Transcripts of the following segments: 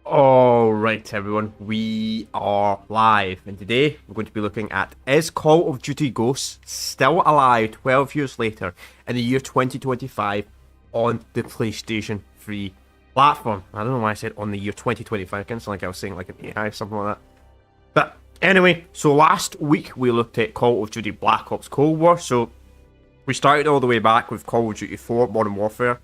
Alright everyone, we are live and today we're going to be looking at is Call of Duty Ghosts still alive 12 years later in the year 2025 on the PlayStation 3 platform. I don't know why I said on the year 2025, it's like I was saying like an AI or something like that. But anyway, so last week we looked at Call of Duty Black Ops Cold War, so we started all the way back with Call of Duty 4 Modern Warfare.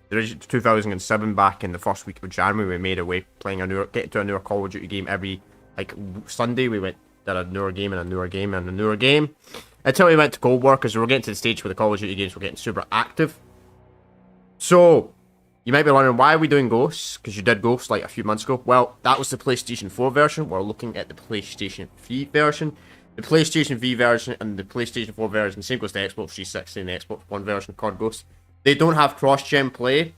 The 2007 back in the first week of January, we made our way playing getting to a newer Call of Duty game every Sunday. We did a newer game and a newer game and a newer game until we went to Cold War because we were getting to the stage where the Call of Duty games were getting super active. So you might be wondering why are we doing Ghosts? Because you did Ghosts like a few months ago. Well, that was the PlayStation 4 version. We're looking at the PlayStation 3 version. The PlayStation 3 version and the PlayStation 4 version, same goes to Xbox 360 and the Xbox One version called Ghosts. They don't have cross-gen play.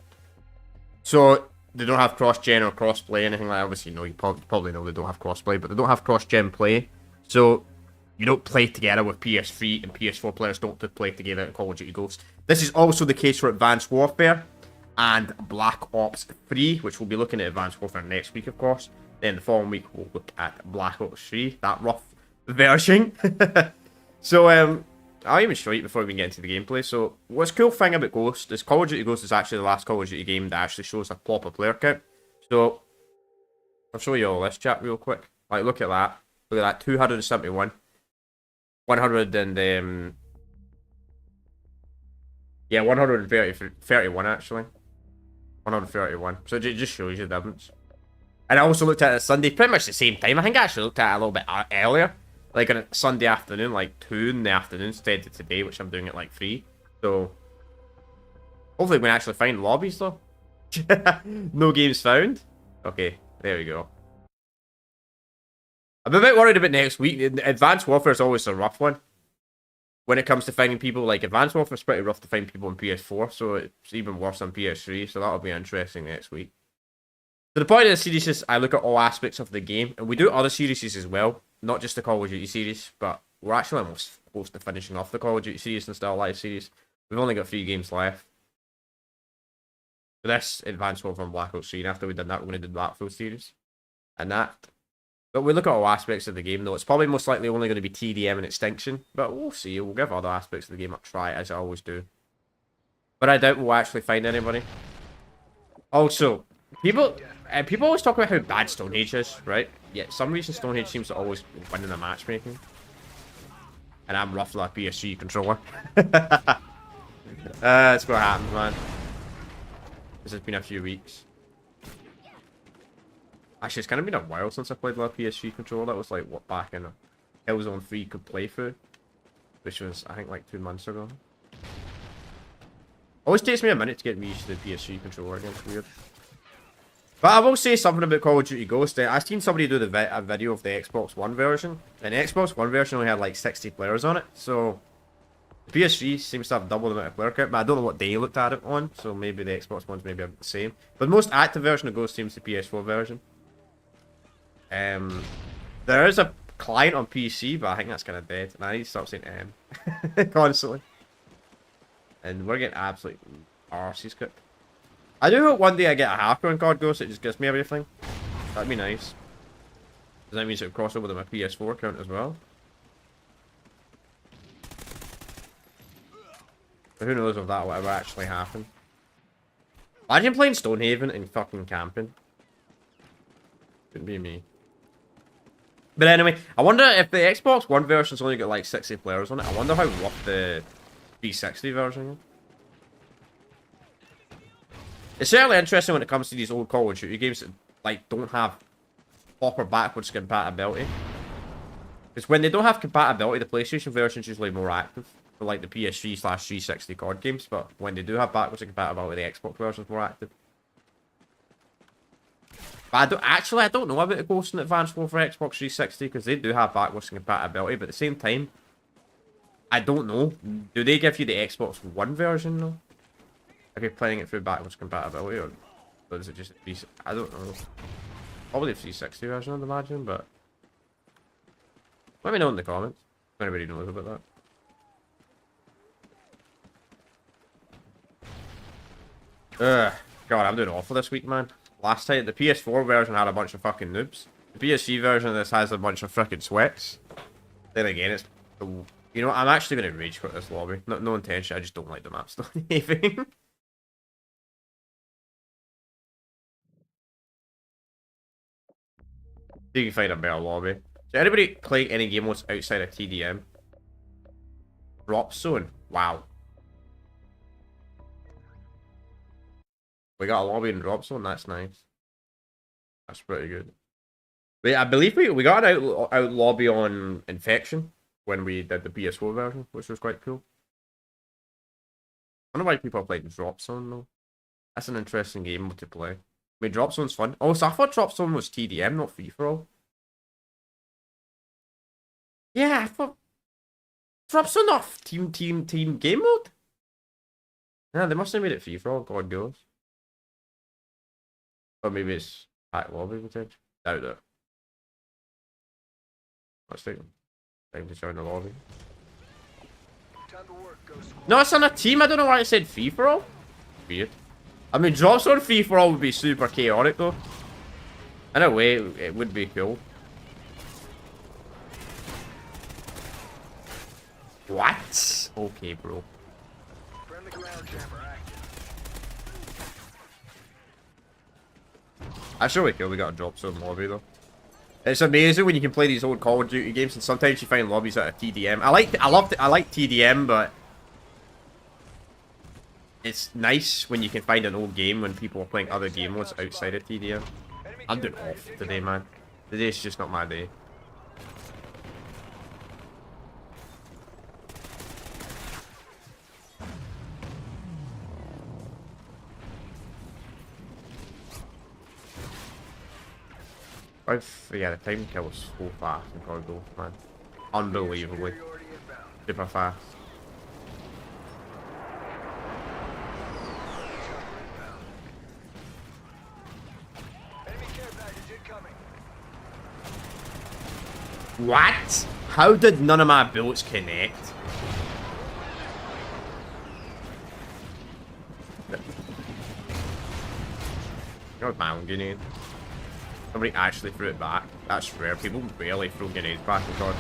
So, they don't have cross-gen or cross-play, anything like that. Obviously, you probably know they don't have cross-play, but they don't have cross-gen play. So, you don't play together with PS3 and PS4 players don't play together in Call of Duty Ghosts. This is also the case for Advanced Warfare and Black Ops 3, which we'll be looking at Advanced Warfare next week, of course. Then the following week, we'll look at Black Ops 3, that rough version. So, I'll even show you before we get into the gameplay. So, what's cool thing about Ghost is Call of Duty Ghost is actually the last Call of Duty game that actually shows a proper player count. So, I'll show you all this chat real quick. Like, look at that. Look at that, 271. 100 and, yeah, 131 actually. 131. So, it just shows you the difference. And I also looked at it Sunday, pretty much the same time. I think I actually looked at it a little bit earlier. Like on a Sunday afternoon, like 2 in the afternoon instead of today, which I'm doing at like 3. So, hopefully we can actually find lobbies though. No games found. Okay, there we go. I'm a bit worried about next week. Advanced Warfare is always a rough one. When it comes to finding people, like Advanced Warfare is pretty rough to find people on PS4, so it's even worse on PS3, so that'll be interesting next week. So the point of the series is I look at all aspects of the game, and we do other series as well. Not just the Call of Duty series, but we're actually almost close to finishing off the Call of Duty series and Still Live series. We've only got 3 games left. So this Advanced Warfare and Black Ops 3, and after we've done that, we're going to do that full series. And that. But we look at all aspects of the game, though. It's probably most likely only going to be TDM and Extinction, but we'll see. We'll give other aspects of the game a try, as I always do. But I doubt we'll actually find anybody. Also, people always talk about how bad Stonehenge is, right? Yeah, some reason Stonehenge seems to always win in the matchmaking. And I'm roughly a PS3 controller. That's what happens, man. This has been a few weeks. Actually, it's kind of been a while since I played with a PS3 controller. That was like, what, back in Hellzone 3 could play through. Which was, I think, like 2 months ago. Always takes me a minute to get me used to the PS3 controller again. It's weird. But I will say something about Call of Duty Ghost. I've seen somebody do a video of the Xbox One version. And the Xbox One version only had like 60 players on it. So, the PS3 seems to have double the amount of player count. But I don't know what day you looked at it on. So maybe the Xbox One's maybe the same. But the most active version of Ghost seems the PS4 version. There is a client on PC, but I think that's kind of dead. And I need to stop saying constantly. And we're getting absolute arse script. I do hope one day I get a hacker on COD Ghost, it just gives me everything. That'd be nice. Because that means it would cross over to my PS4 account as well. But who knows if that will ever actually happen. Imagine playing Stonehaven and fucking camping. Couldn't be me. But anyway, I wonder if the Xbox One version's only got like 60 players on it. I wonder how rough the 360 version is. It's certainly interesting when it comes to these old Call of Duty games that like don't have proper backwards compatibility. Because when they don't have compatibility, the PlayStation version is usually more active for like the PS3/360 COD games. But when they do have backwards compatibility, the Xbox version is more active. But I don't know about the Ghost and Advanced Warfare Xbox 360 because they do have backwards compatibility. But at the same time, I don't know. Do they give you the Xbox One version though? If you're playing it through backwards compatibility, or is it just I don't know. Probably the 360 version, I'd imagine, but let me know in the comments if anybody knows about that. God, I'm doing awful this week, man. last time. The PS4 version had a bunch of fucking noobs. The PS3 version of this has a bunch of freaking sweats. Then again, it's... You know, I'm actually going to rage quit this lobby. No intention, I just don't like the map still. Anything. You can find a better lobby. So anybody play any game modes outside of TDM? Drop zone. Wow. We got a lobby in drop zone. That's nice. That's pretty good. Wait, I believe we got an out lobby on Infection when we did the PS4 version, which was quite cool. I don't know why people played drop zone though. That's an interesting game to play. I mean, drop zone's fun. Oh, so I thought drop zone was TDM, not free for all. Yeah, I thought drop zone not team game mode. Yeah, they must have made it free for all. God goes. Or maybe it's pack lobby potential. Doubt it. Let's take time to join the lobby. No, it's on a team. I don't know why it said free for all. Weird. I mean, drops on free for all would be super chaotic though. In a way, it would be cool. What? Okay, bro. That's really cool. We got a drop zone lobby though. It's amazing when you can play these old Call of Duty games, and sometimes you find lobbies that are TDM. I like TDM, but it's nice when you can find an old game when people are playing other game modes outside of TDM. I'm doing off today, man. Today's just not my day. Yeah, the time kill was so fast in Corgo, man. Unbelievably. Super fast. What? How did none of my bullets connect? That my own grenade. Somebody actually threw it back. That's rare. People barely throw grenades back in COD.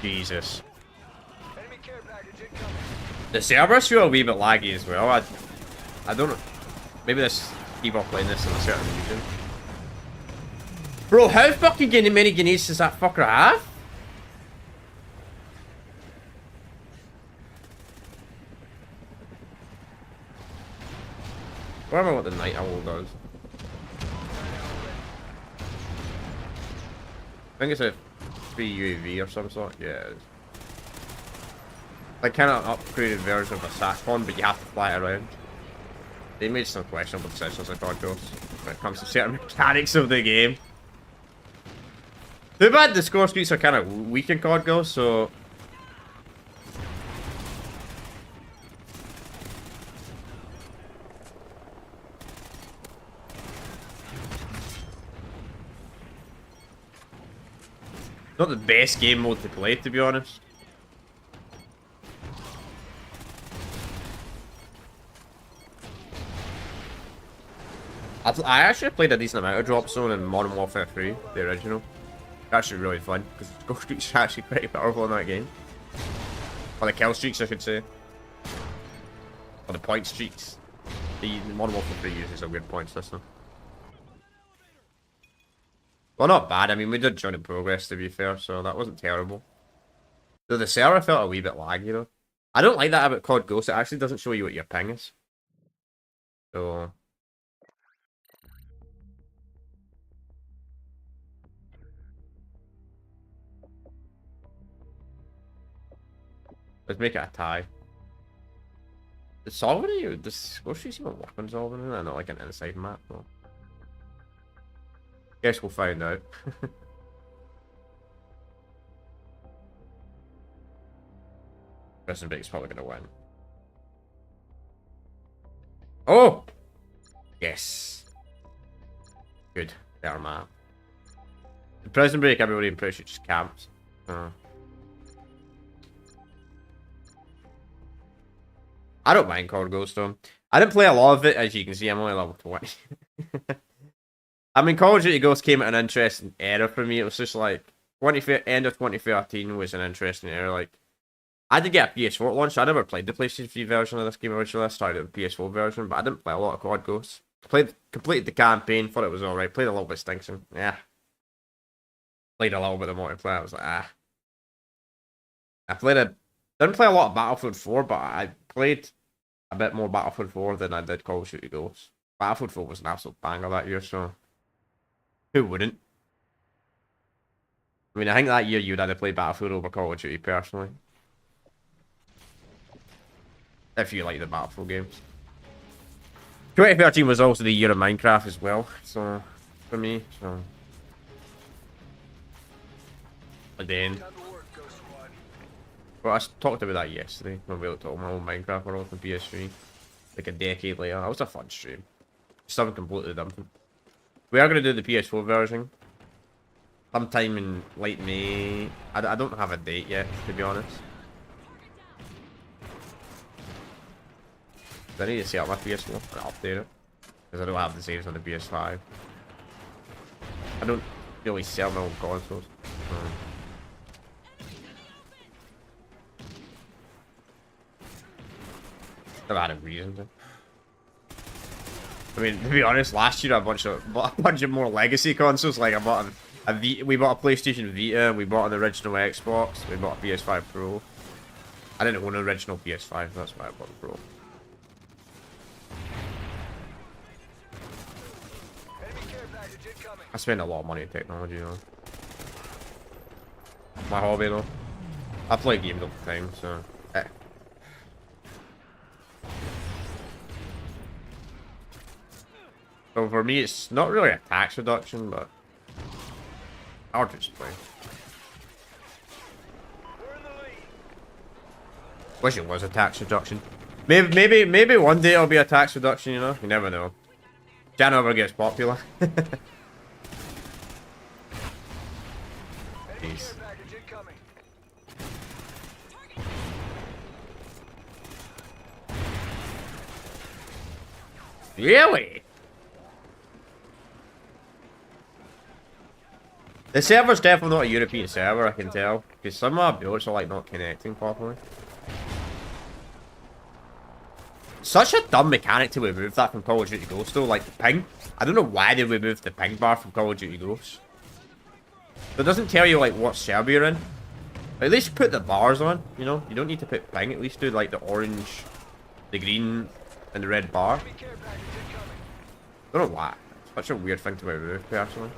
Jesus. The servers feel a wee bit laggy as well. I don't know. Maybe this people are playing this in a certain region. Bro, how fucking many grenades does that fucker have? I don't remember what the Night Owl does. I think it's a free UAV or some sort. Yeah, it is. Like kind of upgraded version of a SATCOM, but you have to fly it around. They made some questionable decisions in COD Ghosts when it comes to certain mechanics of the game. Too bad the score streaks are kind of weak in COD Ghosts, so... Not the best game mode to play, to be honest. I actually played a decent amount of Drop Zone in Modern Warfare 3, the original. Actually really fun, because Ghost Streaks are actually pretty powerful in that game. Or the kill streaks, I should say. Or the point streaks. The Modern Warfare 3 uses a weird point system. Well, not bad. I mean, we did join in progress, to be fair, so that wasn't terrible. Though the server felt a wee bit laggy, though. I don't like that about COD Ghost. It actually doesn't show you what your ping is. So... let's make it a tie. Does Solving does Ghost Streaks even work on Solving? Not like an inside map, though. Guess we'll find out. Prison Break's probably gonna win. Oh! Yes. Good. Better map. In Prison Break, everybody in pretty much just camps. I don't mind Call of Ghost though. I didn't play a lot of it, as you can see. I'm only level 20. I mean, Call of Duty Ghosts came at an interesting era for me. It was just like end of 2013 was an interesting era. Like, I did get a PS4 at launch. So I never played the PlayStation 3 version of this game originally. I started with the PS4 version, but I didn't play a lot of COD Ghosts. Completed the campaign, thought it was alright. Played a little bit of Stinson. Yeah. Played a little bit of multiplayer. I was like, ah. Didn't play a lot of Battlefield 4, but I played a bit more Battlefield 4 than I did Call of Duty Ghosts. Battlefield 4 was an absolute banger that year, so who wouldn't? I mean, I think that year you'd either play Battlefield over Call of Duty, personally. If you like the Battlefield games. 2013 was also the year of Minecraft as well, so, for me, so. Again. Well, I talked about that yesterday, when we looked at my old Minecraft world on PS3. Like a decade later. That was a fun stream. Something completely different. We are going to do the PS4 version. Sometime in late May. I don't have a date yet, to be honest. I need to set up my PS4 and update it. Because I don't have the saves on the PS5. I don't really sell my own consoles. Never had a reason to. I mean, to be honest, last year I bought a bunch of more legacy consoles. Like I bought we bought a PlayStation Vita, we bought an original Xbox, we bought a PS5 Pro. I didn't own an original PS5, that's why I bought the Pro. I spend a lot of money on technology, you know. My hobby though. I play games all the time, so. So for me, it's not really a tax reduction, but I'll just play. Wish it was a tax reduction. Maybe one day it'll be a tax reduction. You know, you never know. Channel ever gets popular. Jeez. Really? The server's definitely not a European server, I can tell. Because some of our builds are like not connecting properly. Such a dumb mechanic to remove that from Call of Duty Ghosts though, like the ping. I don't know why they removed the ping bar from Call of Duty Ghosts. It doesn't tell you like what server you're in. At least put the bars on, you know? You don't need to put ping, at least do like the orange, the green, and the red bar. I don't know why. It's such a weird thing to remove, personally.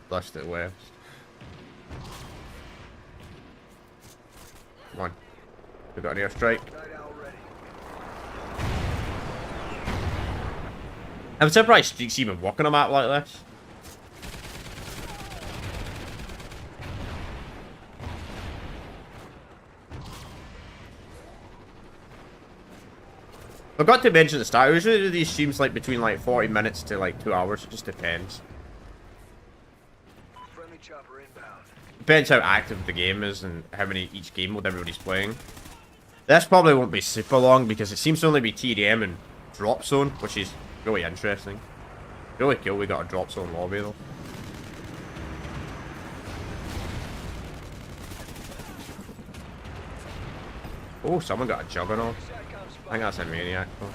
Flushed it west. Come on. We got an airstrike. I'm surprised Streak's even working on a map like this. I forgot to mention at the start, I usually do these streams like between like 40 minutes to like 2 hours, it just depends. Depends how active the game is and how many each game mode everybody's playing. This probably won't be super long because it seems to only be TDM and drop zone, which is really interesting. Really cool we got a drop zone lobby though. Oh, someone got a juggernaut. I think that's a maniac though.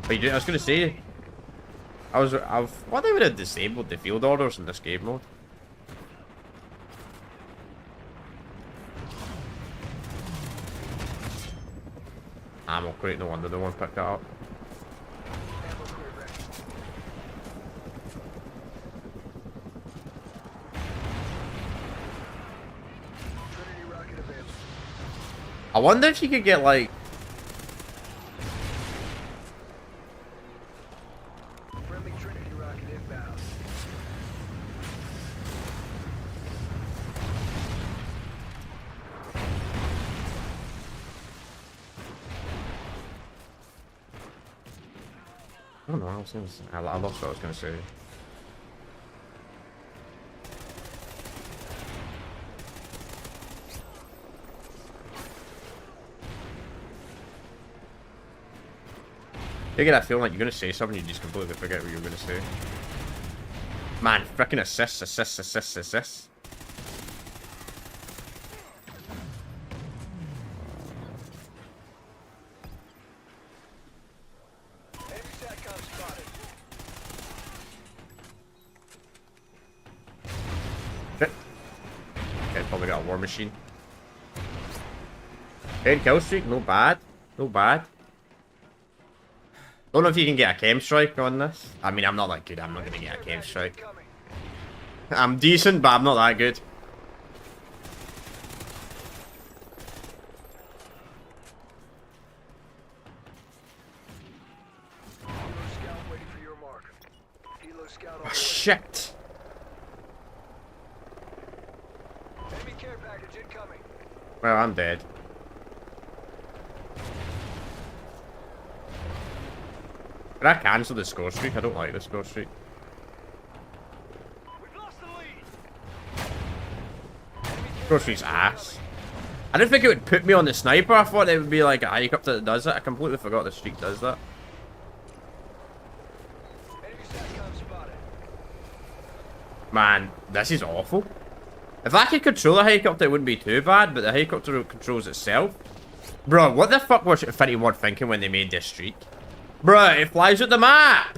But I was gonna say, what they would have disabled the field orders in this game mode. Ammo crate, no wonder the one picked that up. I wonder if you could get like... Friendly Trinity rocket inbound. I don't know, I lost what I was going to say. You get that feeling like you're going to say something, you just completely forget what you were going to say. Man, frickin' assists. Enemy SATCOM spotted. Shit. Okay, probably got a war machine. 10 kill streak, no bad. No bad. Don't know if you can get a chem strike on this. I mean, I'm not that good. I'm not gonna get a chem strike. I'm decent, but I'm not that good. Scout waiting for your mark. Helo scout on Oh, the way. shit. Enemy care package incoming. Well, I'm dead. Can I cancel the score streak? I don't like the score streak. We've lost the lead. Score streak's ass. I didn't think it would put me on the sniper. I thought it would be like a helicopter that does it. I completely forgot the streak does that. Enemy SATCOM spotted. Man, this is awful. If I could control a helicopter, it wouldn't be too bad, but the helicopter controls itself. Bro, what the fuck was Infinity Ward thinking when they made this streak? Bruh, it flies at the map!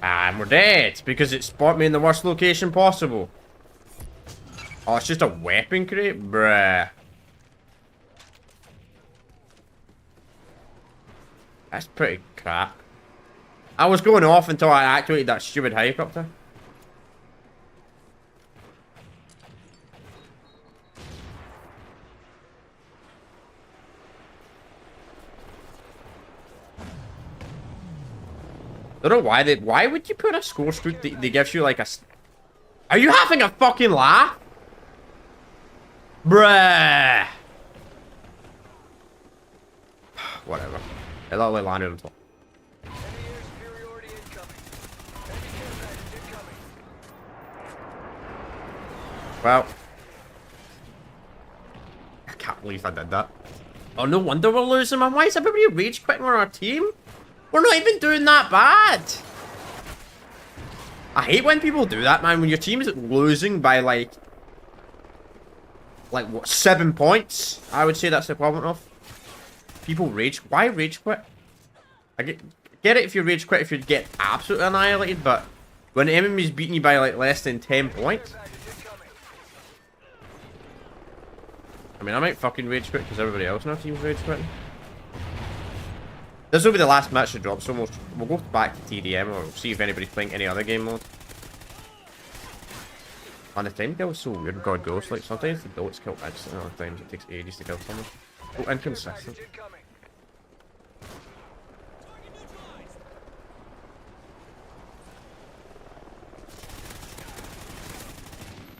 And we're dead, because it spot me in the worst location possible. Oh, it's just a weapon crate? Bruh. That's pretty crap. I was going off until I activated that stupid helicopter. I don't know why would you put a score streak that gives you like a... Are you having a fucking laugh? Bruh. Whatever. It literally landed on top. Enemy air superiority incoming. Enemy care package incoming. Well. I can't believe I did that. Oh, no wonder we're losing, man. Why is everybody rage quitting on our team? We're not even doing that bad. I hate when people do that, man. When your team is losing by like what, 7 points? I would say that's the equivalent of. People rage. Why rage quit? I get it if you rage quit if you get absolutely annihilated, but when the enemy's beating you by like less than 10 points. I mean, I might fucking rage quit because everybody else in our team's rage quitting. This will be the last match to drop, so we'll go back to TDM or we'll see if anybody's playing any other game mode. And the time kill is so weird with God Ghost, like sometimes the bullets kill instantly, other times it takes ages to kill someone. So inconsistent.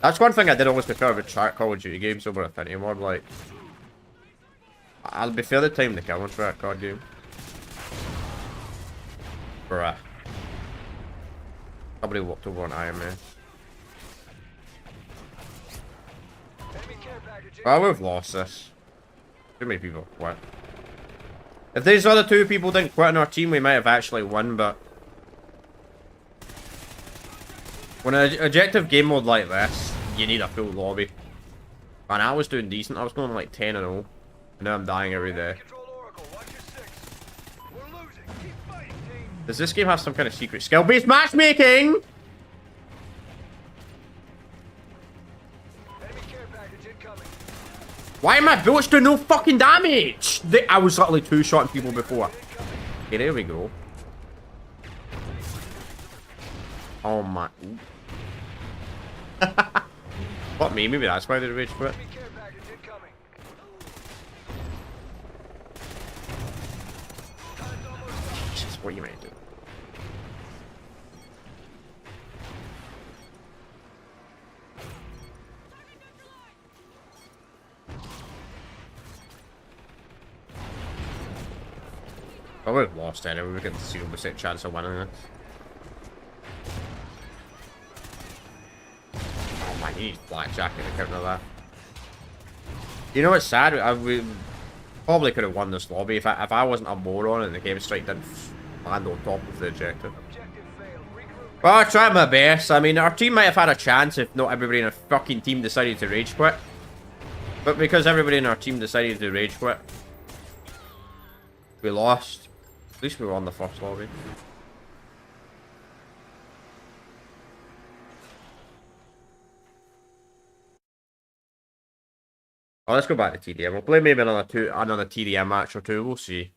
That's one thing I did always prefer about Call of Duty games over Infinity Ward, like... I'll be fair the time to kill one for that card game. Bruh. Somebody walked over on IMS. Well, we've lost this. Too many people quit. If these other two people didn't quit on our team, we might have actually won, but... When an objective game mode like this, you need a full lobby. And I was doing decent, I was going like 10-0. And now I'm dying every day. Does this game have some kind of secret skill-based matchmaking? Why are my bullets doing no fucking damage? I was literally two-shotting people before. Okay, there we go. Oh my. What me? Maybe that's why they rage quit. Enemy care package incoming. Time's almost up. Just what you might do. I would have lost anyway. We get 0% chance of winning this. Oh man, he needs blackjack in the counter of that. You know what's sad? We probably could have won this lobby if I wasn't a moron and the game strike didn't land on top of the objective. Objective failed. Regroup. Well, I tried my best. I mean, our team might have had a chance if not everybody in our fucking team decided to rage quit. But because everybody in our team decided to rage quit, we lost. At least we were on the first lobby. Oh, let's go back to TDM. We'll play maybe another TDM match or two. We'll see.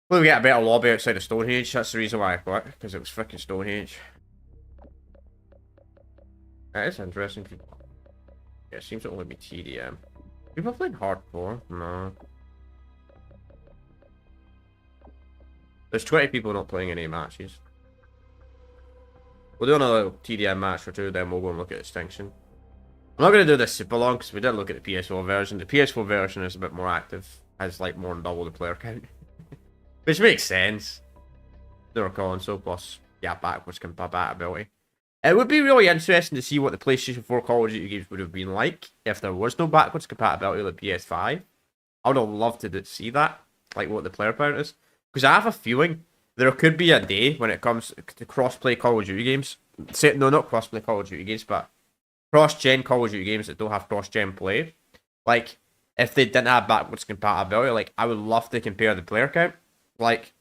We'll get a better lobby outside of Stonehenge. That's the reason why I quit, because it was freaking Stonehenge. That is interesting. Yeah, it seems to only be TDM. People playing hardcore? No. There's 20 people not playing any matches. We'll do another TDM match or two, then we'll go and look at Extinction. I'm not going to do this super long because we did look at the PS4 version. The PS4 version is a bit more active, has like more than double the player count. Which makes sense. Newer console plus, yeah, backwards compatibility. It would be really interesting to see what the PlayStation 4 Call of Duty games would have been like if there was no backwards compatibility with the PS5. I would have loved to see that, like what the player count is. Because I have a feeling there could be a day when it comes to cross-play Call of Duty games. No, not cross-play Call of Duty games, but cross-gen Call of Duty games that don't have cross-gen play. Like, if they didn't have backwards compatibility, like, I would love to compare the player count. Like,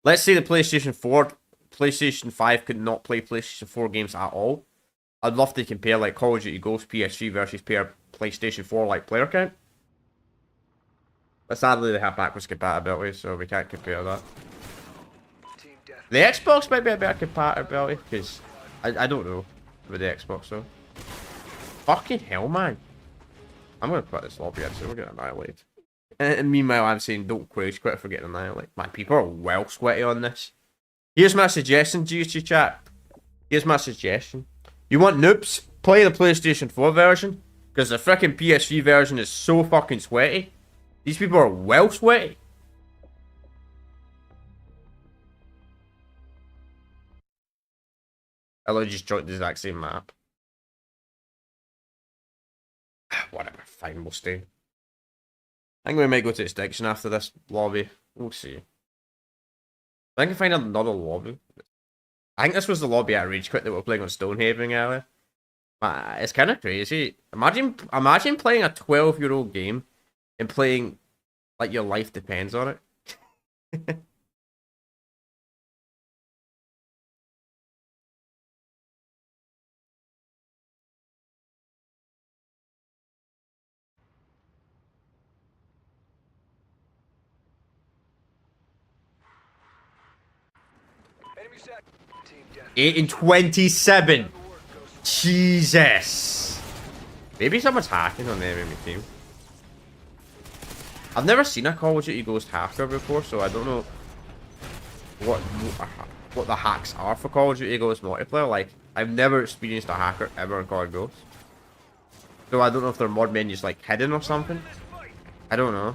let's say the PlayStation 5 could not play PlayStation 4 games at all. I'd love to compare, like, Call of Duty Ghost PS3 versus PlayStation 4, like, player count. But sadly, they have backwards compatibility, so we can't compare that. Team death. The Xbox might be a better compatibility, because I don't know with the Xbox, though. Fucking hell, man. I'm going to put this lobby in, so we're getting annihilated. And meanwhile, I'm saying don't quit for getting annihilated. Man, people are well sweaty on this. Here's my suggestion to you, chat. Here's my suggestion. You want noobs? Play the PlayStation 4 version, because the freaking PS3 version is so fucking sweaty. These people are well sweaty. I'll just join the exact same map. Whatever, fine, we'll stay. I think we might go to Extinction after this lobby. We'll see. I can find another lobby. I think this was the lobby at Rage Quit that we were playing on Stonehaven earlier. It's kind of crazy. Imagine playing a 12-year-old game and playing like your life depends on it. Enemy set. Team death. 8 and 27. Jesus. Maybe someone's hacking on the enemy team. I've never seen a Call of Duty Ghost hacker before, so I don't know what the hacks are for Call of Duty Ghost multiplayer. Like, I've never experienced a hacker ever in Call of Ghost. So I don't know if their mod menu's like hidden or something. I don't know.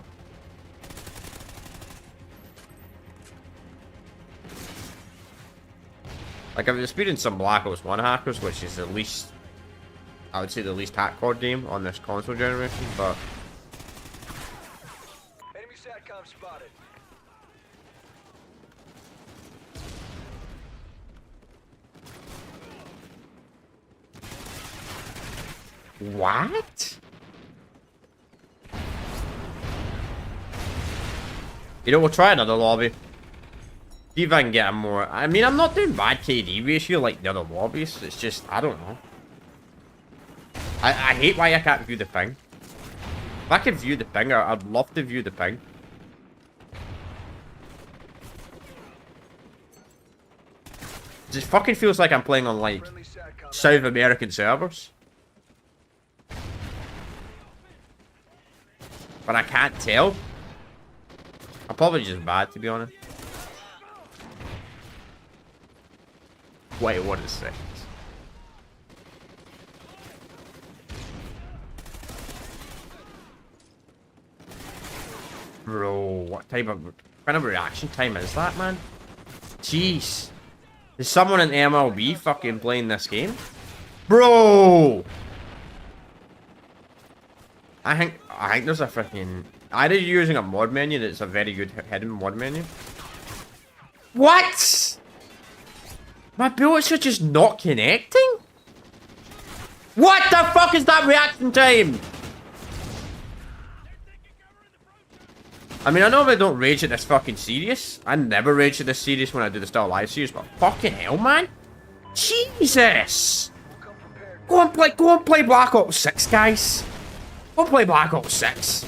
Like, I've experienced some Black Ops 1 hackers, which is the least, I would say the least hackcore game on this console generation, but Enemy SATCOM spotted. what? You know, we'll try another lobby. See if I can get a more... I mean, I'm not doing bad KD ratio like the other lobbies. It's just, I don't know. I hate why I can't view the ping. If I could view the ping, I'd love to view the ping. It just fucking feels like I'm playing on, like, Friendly SATCOM. South American servers. But I can't tell. I'm probably just bad, to be honest. Wait, what is this? Bro, what type of kind of reaction time is that, man? Jeez. Is someone in MLB fucking playing this game? Bro! I think there's a freaking... Either you're using a mod menu that's a very good hidden mod menu. What? My bullets are just not connecting? What the fuck is that reaction time? I mean, I normally don't rage at this fucking serious. I never rage at this serious when I do the Still Alive series, but fucking hell, man. Jesus. Go and play Black Ops 6, guys. Go and play Black Ops 6.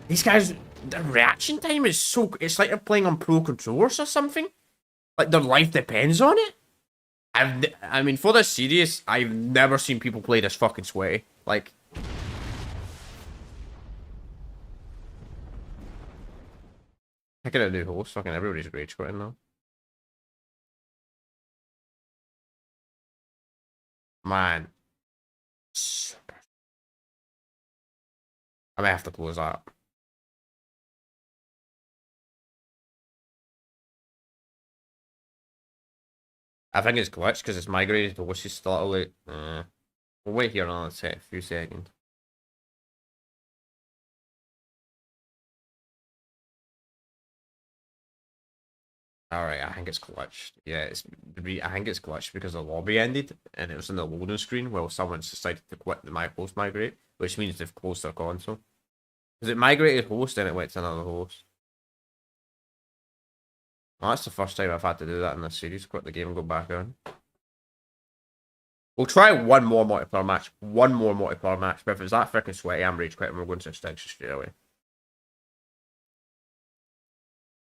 These guys, the reaction time is so... It's like they're playing on pro controllers or something. Like their life depends on it. I mean, for this series, I've never seen people play this fucking sweaty. Like... Picking a new host, fucking everybody's rage quitting now. Man. Super. I may have to close that. I think it's glitched because it's migrated to what's still a late. We'll wait here another few seconds. Alright, I think it's glitched. Yeah, I think it's glitched because the lobby ended and it was in the loading screen while someone's decided to quit the host migrate, which means they've closed their console. Because it migrated host and it went to another host. Well, that's the first time I've had to do that in this series, quit the game and go back on. We'll try one more multiplayer match. One more multiplayer match, but if it's that freaking sweaty, I'm rage quitting, we're going to extinction straight away.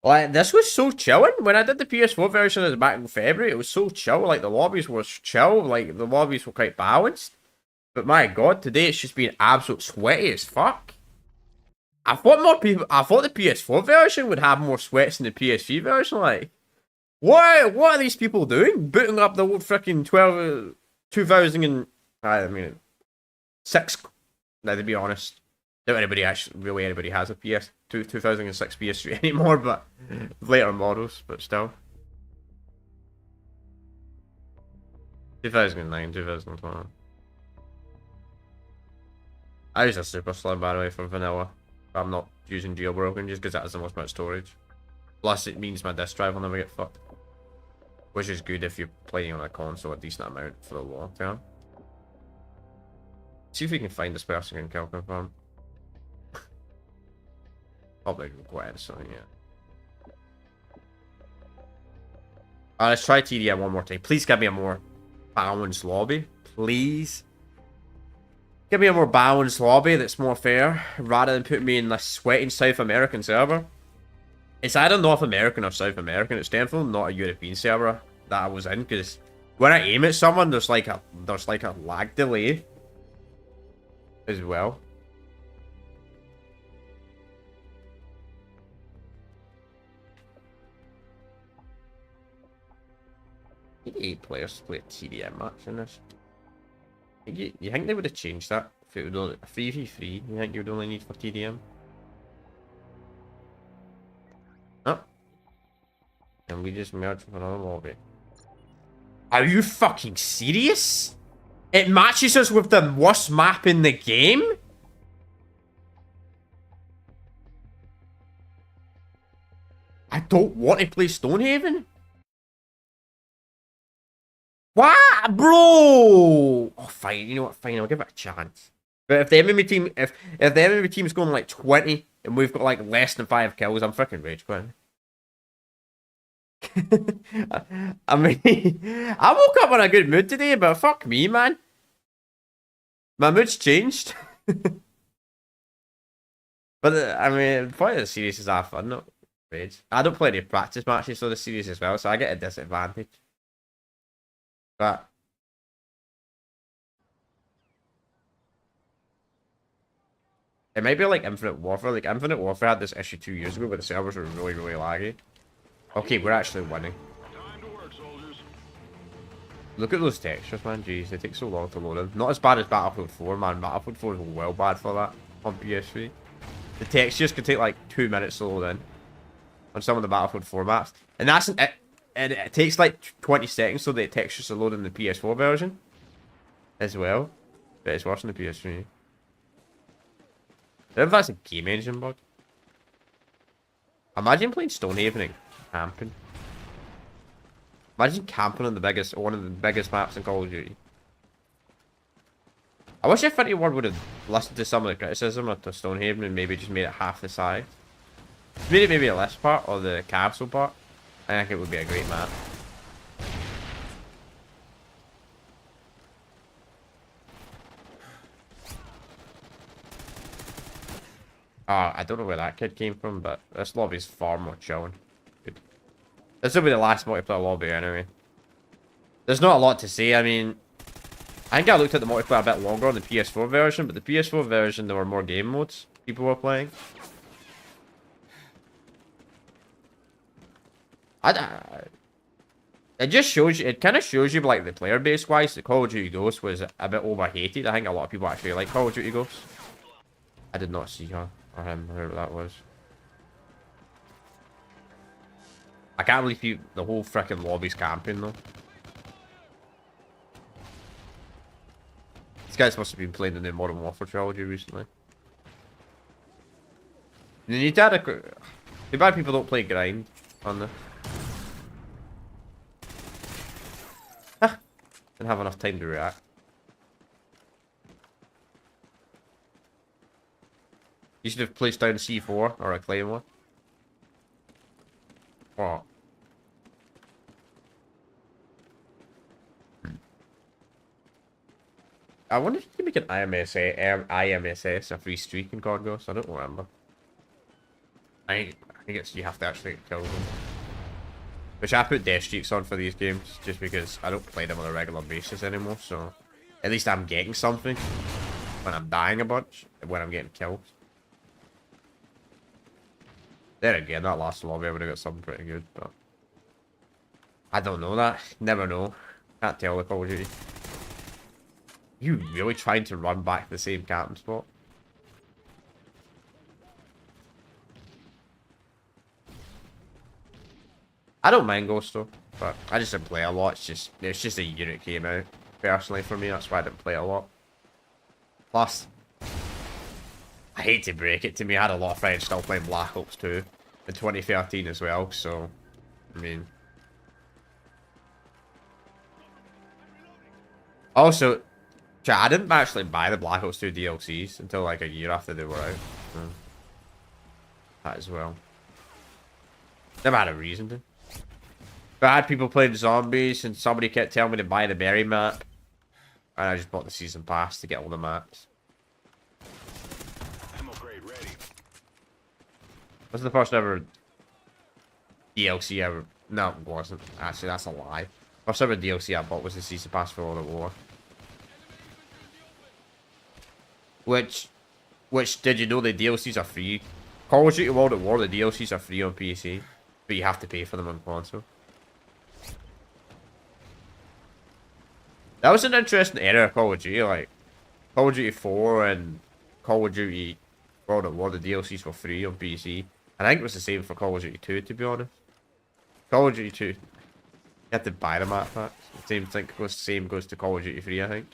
Like, this was so chilling. When I did the PS4 version of back in February, it was so chill. Like, the lobbies were chill. Like, the lobbies were quite balanced. But my god, today it's just been absolute sweaty as fuck. I thought the PS4 version would have more sweats than the PS3 version. Like, what are these people doing? Booting up the old freaking 2006. Now, to be honest, not anybody has a 2006 PS3 anymore, but later models, but still. 2009, 2012. I use a super slim, by the way, for vanilla. I'm not using jailbroken just because that has the most amount of storage. Plus, it means my disk drive will never get fucked. Which is good if you're playing on a console a decent amount for the long term. See if we can find this person and kill confirm. Probably required something, yeah. Let's try TDM one more time. Please give me a more balanced lobby. Please. Give me a more balanced lobby that's more fair, rather than put me in this sweating South American server. It's either North American or South American. It's definitely not a European server that I was in, because when I aim at someone, there's like a lag delay as well. 8 players to play a TDM match in this. You think they would have changed that? If it would only 3v3, you think you would only need for TDM? Oh. And we just merged with another lobby. Are you fucking serious? It matches us with the worst map in the game? I don't want to play Stonehaven. What, bro? Oh, fine. You know what? Fine. I'll give it a chance. But if the enemy team, if the enemy team's going like 20 and we've got like less than 5 kills, I'm freaking rage quitting. I mean, I woke up in a good mood today, but fuck me, man. My mood's changed. But I mean, the point of the series is have fun. No? raids. I don't play any practice matches for the series as well, so I get a disadvantage. But it might be like Infinite Warfare. Like Infinite Warfare had this issue 2 years ago, where the servers were really, really laggy. Okay, we're actually winning. Time to work, soldiers. Look at those textures, man. Jeez, they take so long to load in. Not as bad as Battlefield 4, man. Battlefield 4 is well bad for that on PS3. The textures could take like 2 minutes to load in on some of the Battlefield 4 maps. And that's it. And it takes like 20 seconds so the textures to load in the PS4 version as well. But it's worse than the PS3. I don't know if that's a game engine bug. Imagine playing Stonehaven and camping. Imagine camping on one of the biggest maps in Call of Duty. I wish Infinity Ward would have listened to some of the criticism of Stonehaven and maybe just made it half the size. Made it maybe a list part or the capsule part. I think it would be a great map. I don't know where that kid came from, but this lobby's far more chilling. Good. This will be the last multiplayer lobby anyway. There's not a lot to say. I mean, I think I looked at the multiplayer a bit longer on the PS4 version, but the PS4 version, there were more game modes people were playing. It just shows you, it kind of shows you, like, the player base wise, that Call of Duty Ghosts was a bit overhated. I think a lot of people actually like Call of Duty Ghosts. I did not see her or him, whoever that was. I can't believe the whole freaking lobby's camping though. This guy's must have been playing the new Modern Warfare trilogy recently. You need to add a... Too bad people don't play grind on this. Didn't have enough time to react. You should have placed down a C4 or a Claymore. Oh. I wonder if you can make an IMSS a free streak in COD Ghosts. I don't remember. I think it's you have to actually kill them. Which I put death streaks on for these games just because I don't play them on a regular basis anymore. So at least I'm getting something when I'm dying a bunch and when I'm getting killed. There again, that last lobby I would have got something pretty good, but I don't know that. Never know. Can't tell the Call of Duty. You really trying to run back to the same camping spot? I don't mind Ghost though, but I just didn't play a lot. It's just a year it came out. Personally, for me, that's why I didn't play a lot. Plus, I hate to break it to me, I had a lot of friends still playing Black Ops 2 in 2013 as well. So, I mean, also, I didn't actually buy the Black Ops 2 DLCs until like a year after they were out. So, that as well. Never had a reason to. But I had people playing zombies and somebody kept telling me to buy the berry map. And I just bought the season pass to get all the maps. Ammo crate ready. This is the first ever DLC ever. No, it wasn't. Actually, that's a lie. First ever DLC I bought was the season pass for World at War. Which did you know the DLCs are free? Call of Duty World at War, the DLCs are free on PC, but you have to pay for them on console. That was an interesting era of Call of Duty, like Call of Duty 4 and Call of Duty World at War, the DLCs were free on PC. I think it was the same for Call of Duty 2, to be honest. Call of Duty 2, you had to buy the map packs. The same goes to Call of Duty 3, I think.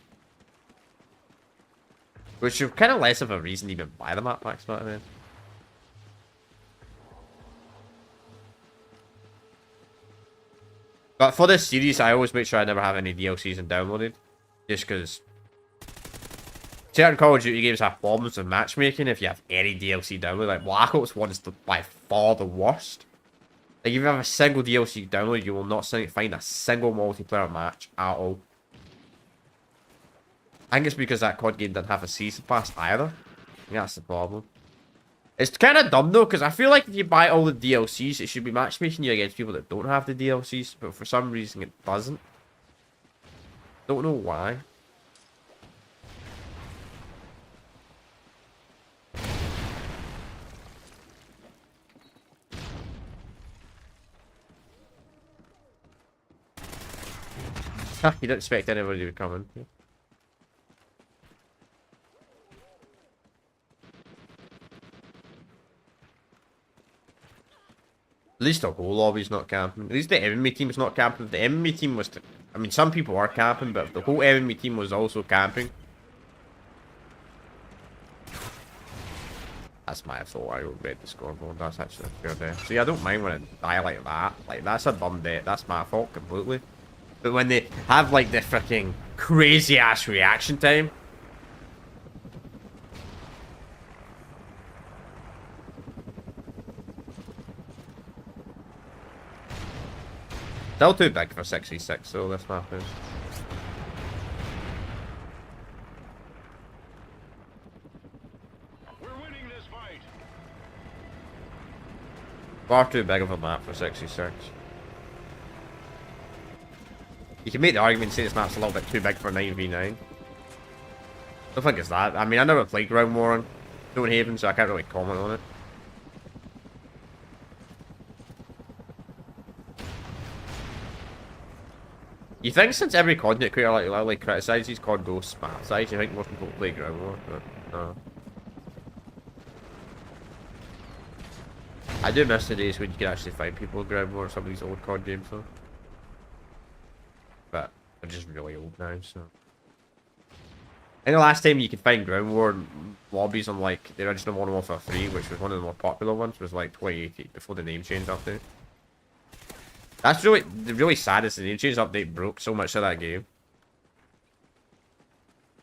Which is kind of less of a reason to even buy the map packs back then. But for this series, I always make sure I never have any DLCs downloaded. Just because certain Call of Duty games have problems with matchmaking if you have any DLC downloaded. Like Black Ops 1 is by far the worst. Like if you have a single DLC download, you will not find a single multiplayer match at all. I think it's because that COD game didn't have a season pass either. I think that's the problem. It's kind of dumb though, because I feel like if you buy all the DLCs, it should be matchmaking you against people that don't have the DLCs, but for some reason it doesn't. Don't know why. You don't expect anybody to come in. At least the whole lobby's not camping. At least the enemy team's not camping. If the enemy team was... I mean, some people are camping, but if the whole enemy team was also camping... That's my fault. I read the scoreboard. That's actually a fair death. See, I don't mind when it die like that. Like, that's a dumb death. That's my fault completely. But when they have, like, the freaking crazy-ass reaction time... Still too big for 6v6, so this map is. We're winning this fight. Far too big of a map for 6v6. You can make the argument and say this map's a little bit too big for 9v9. I don't think it's that. I mean, I never played Ground War on Stonehaven, so I can't really comment on it. You think since every content creator like criticises COD Ghosts map size, you think most people play Ground War, but no. I do miss the days when you could actually find people in Ground War in some of these old COD games though. But they're just really old now, so. I think the last time you could find Ground War lobbies on like the original Modern Warfare 3, which was one of the more popular ones, was like 2018, before the name change update. That's really sad is the name change update broke so much of that game.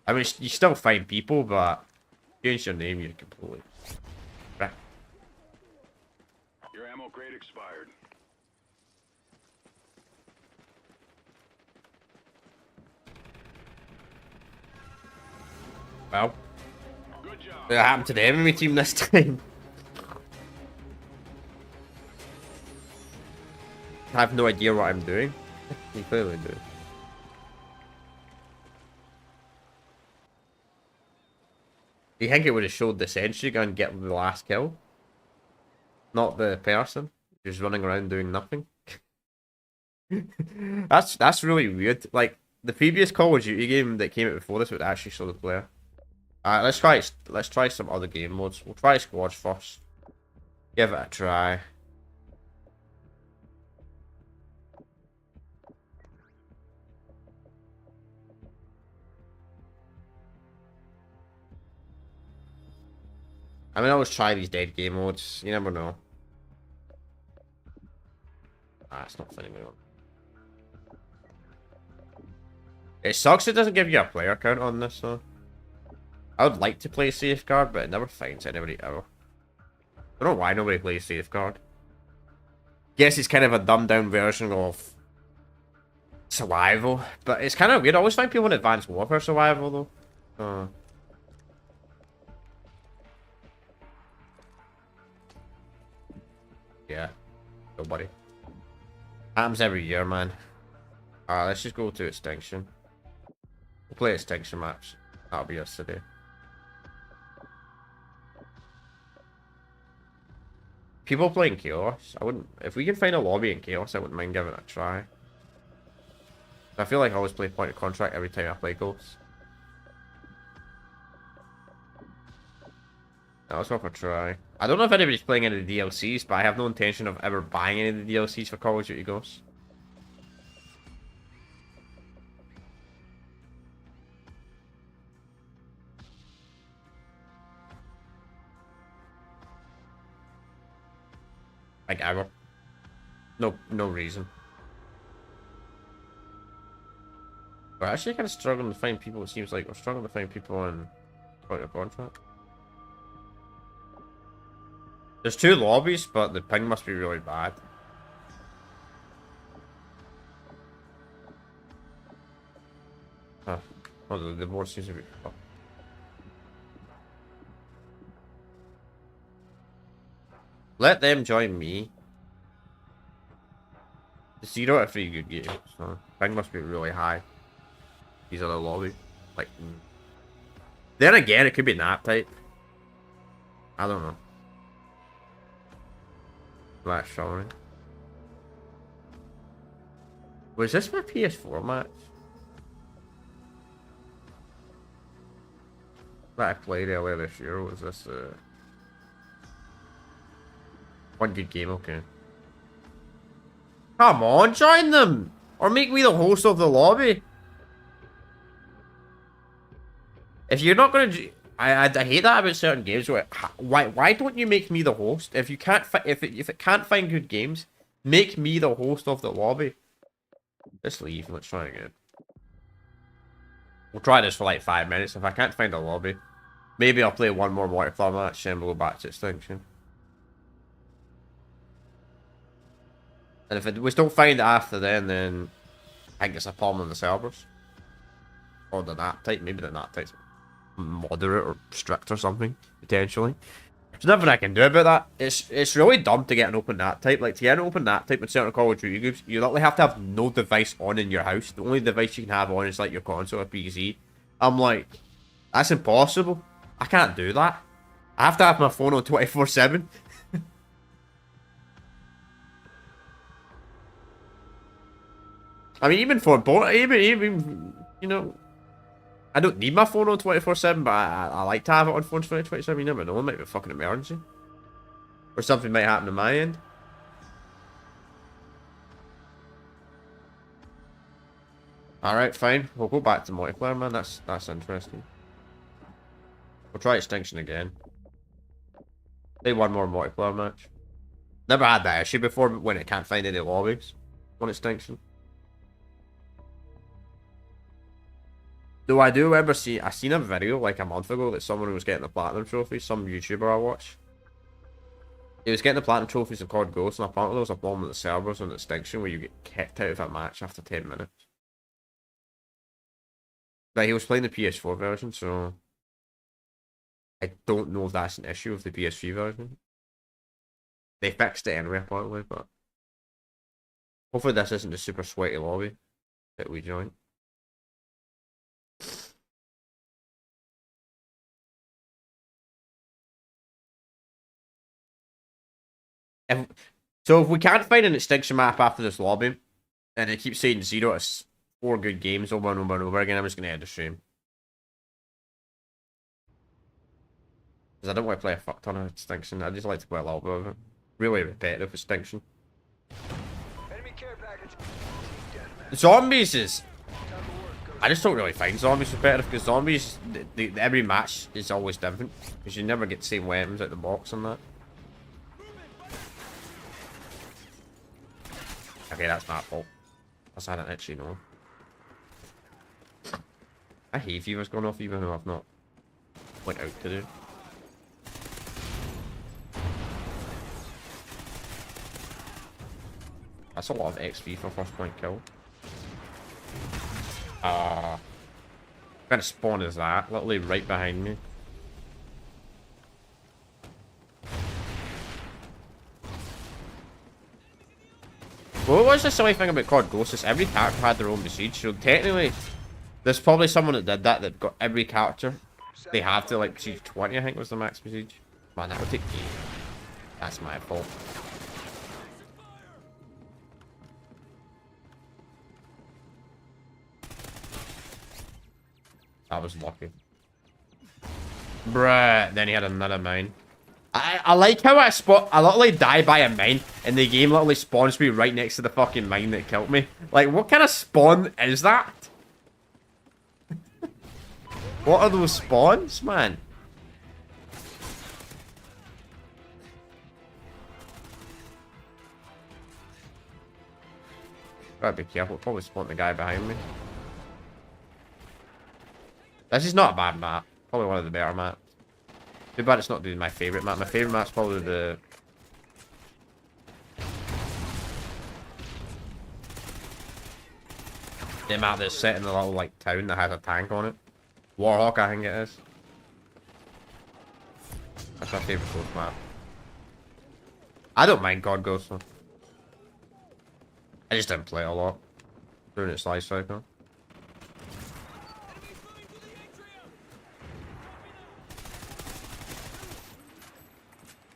I mean, you still find people, but change your name, you're completely... Your ammo crate expired. Well, Good job. it happened to the enemy team this time. I have no idea what I'm doing. You clearly do. Do you think it would have showed the sentry gun get the last kill? Not the person just running around doing nothing. That's really weird. Like the previous Call of Duty game that came out before this would actually show the player. Alright, let's try some other game modes. We'll try squads first. Give it a try. I mean, I always try these dead game modes. You never know. Ah, it's not fitting me on. It sucks it doesn't give you a player count on this, though. I would like to play Safeguard, but it never finds anybody ever. I don't know why nobody plays Safeguard. Guess it's kind of a dumbed down version of survival, but it's kind of weird. I always find people in Advanced Warfare survival, though. Yeah, nobody. Happens every year, man. Alright, let's just go to Extinction. We'll play Extinction maps. That'll be us today. People playing Chaos. I wouldn't. If we can find a lobby in Chaos, I wouldn't mind giving it a try. I feel like I always play Point of Contract every time I play Ghosts. Now let's go for a try. I don't know if anybody's playing any of the DLCs, but I have no intention of ever buying any of the DLCs for Call of Duty Ghosts. Like ever. No reason. We're actually kind of struggling to find people. It seems like we're struggling to find people in Point of Contract. There's 2 lobbies, but the ping must be really bad. Huh. Oh, the board seems to be... Oh. Let them join me. Zero out of 3 good games, so ping must be really high. These are the lobby. Like, then again, it could be nap type. I don't know. That's showing. Was this my PS4 match? That I played earlier this year, was this one good game, okay. Come on, join them! Or make me the host of the lobby. If you're not gonna, I hate that about certain games. Where why don't you make me the host? If you can't if it can't find good games, make me the host of the lobby. Let's leave. Let's try again. We'll try this for like 5 minutes. If I can't find a lobby, maybe I'll play one more multiplayer match and we'll go back to Extinction. And if we still find it after then I think it's a problem on the servers. Or the nap type. Maybe the nap type's moderate or strict or something, potentially. There's nothing I can do about that. It's really dumb to get an open nap type. Like, to get an open nap type in certain Call of Duty groups, you literally have to have no device on in your house. The only device you can have on is like your console or PC. I'm like, that's impossible. I can't do that. I have to have my phone on 24/7. I mean, even for even you know, I don't need my phone on 24/7, but I like to have it on phone 24/7. You never know, it might be a fucking emergency, or something might happen to my end. All right, fine. We'll go back to multiplayer, man. That's interesting. We'll try Extinction again. Play one more multiplayer match. Never had that issue before when it can't find any lobbies on Extinction. Though I do remember I seen a video like a month ago that someone was getting the platinum trophy, some YouTuber I watch. He was getting the platinum trophies of COD Ghosts, and apparently there was a problem with the servers on Extinction where you get kicked out of a match after 10 minutes. But he was playing the PS4 version, so I don't know if that's an issue with the PS3 version. They fixed it anyway, apparently, but hopefully this isn't the super sweaty lobby that we joined. So if we can't find an Extinction map after this lobby, and it keeps saying 0 to 4 good games over and over and over again, I'm just going to end the stream. Because I don't want to play a fuck ton of Extinction, I just like to play a little bit of it. Really repetitive Extinction. Enemy care package. Zombies is... I just don't really find zombies repetitive, because zombies, every match is always different. Because you never get the same weapons out the box and that. Okay, that's my fault. That's I didn't actually know. I hate fever's going off even though I've not went out to do. That's a lot of XP for first point kill. What kind of spawn is that? Literally right behind me. What was the silly thing about COD Ghosts is every character had their own besiege, so technically there's probably someone that did that got every character. They have to like besiege 20, I think was the max besiege. Man, that would take me. That's my fault. I was lucky. Bruh, then he had another mine. I like how I literally die by a mine and the game literally spawns me right next to the fucking mine that killed me. Like, what kind of spawn is that? What are those spawns, man? Gotta be careful, probably spawn the guy behind me. This is not a bad map. Probably one of the better maps. Too bad it's not doing my favourite map. My favourite map's probably the... the map that's set in a little, like, town that has a tank on it. Warhawk, I think it is. That's my favourite ghost map. I don't mind God Ghost though. I just didn't play it a lot during its life cycle.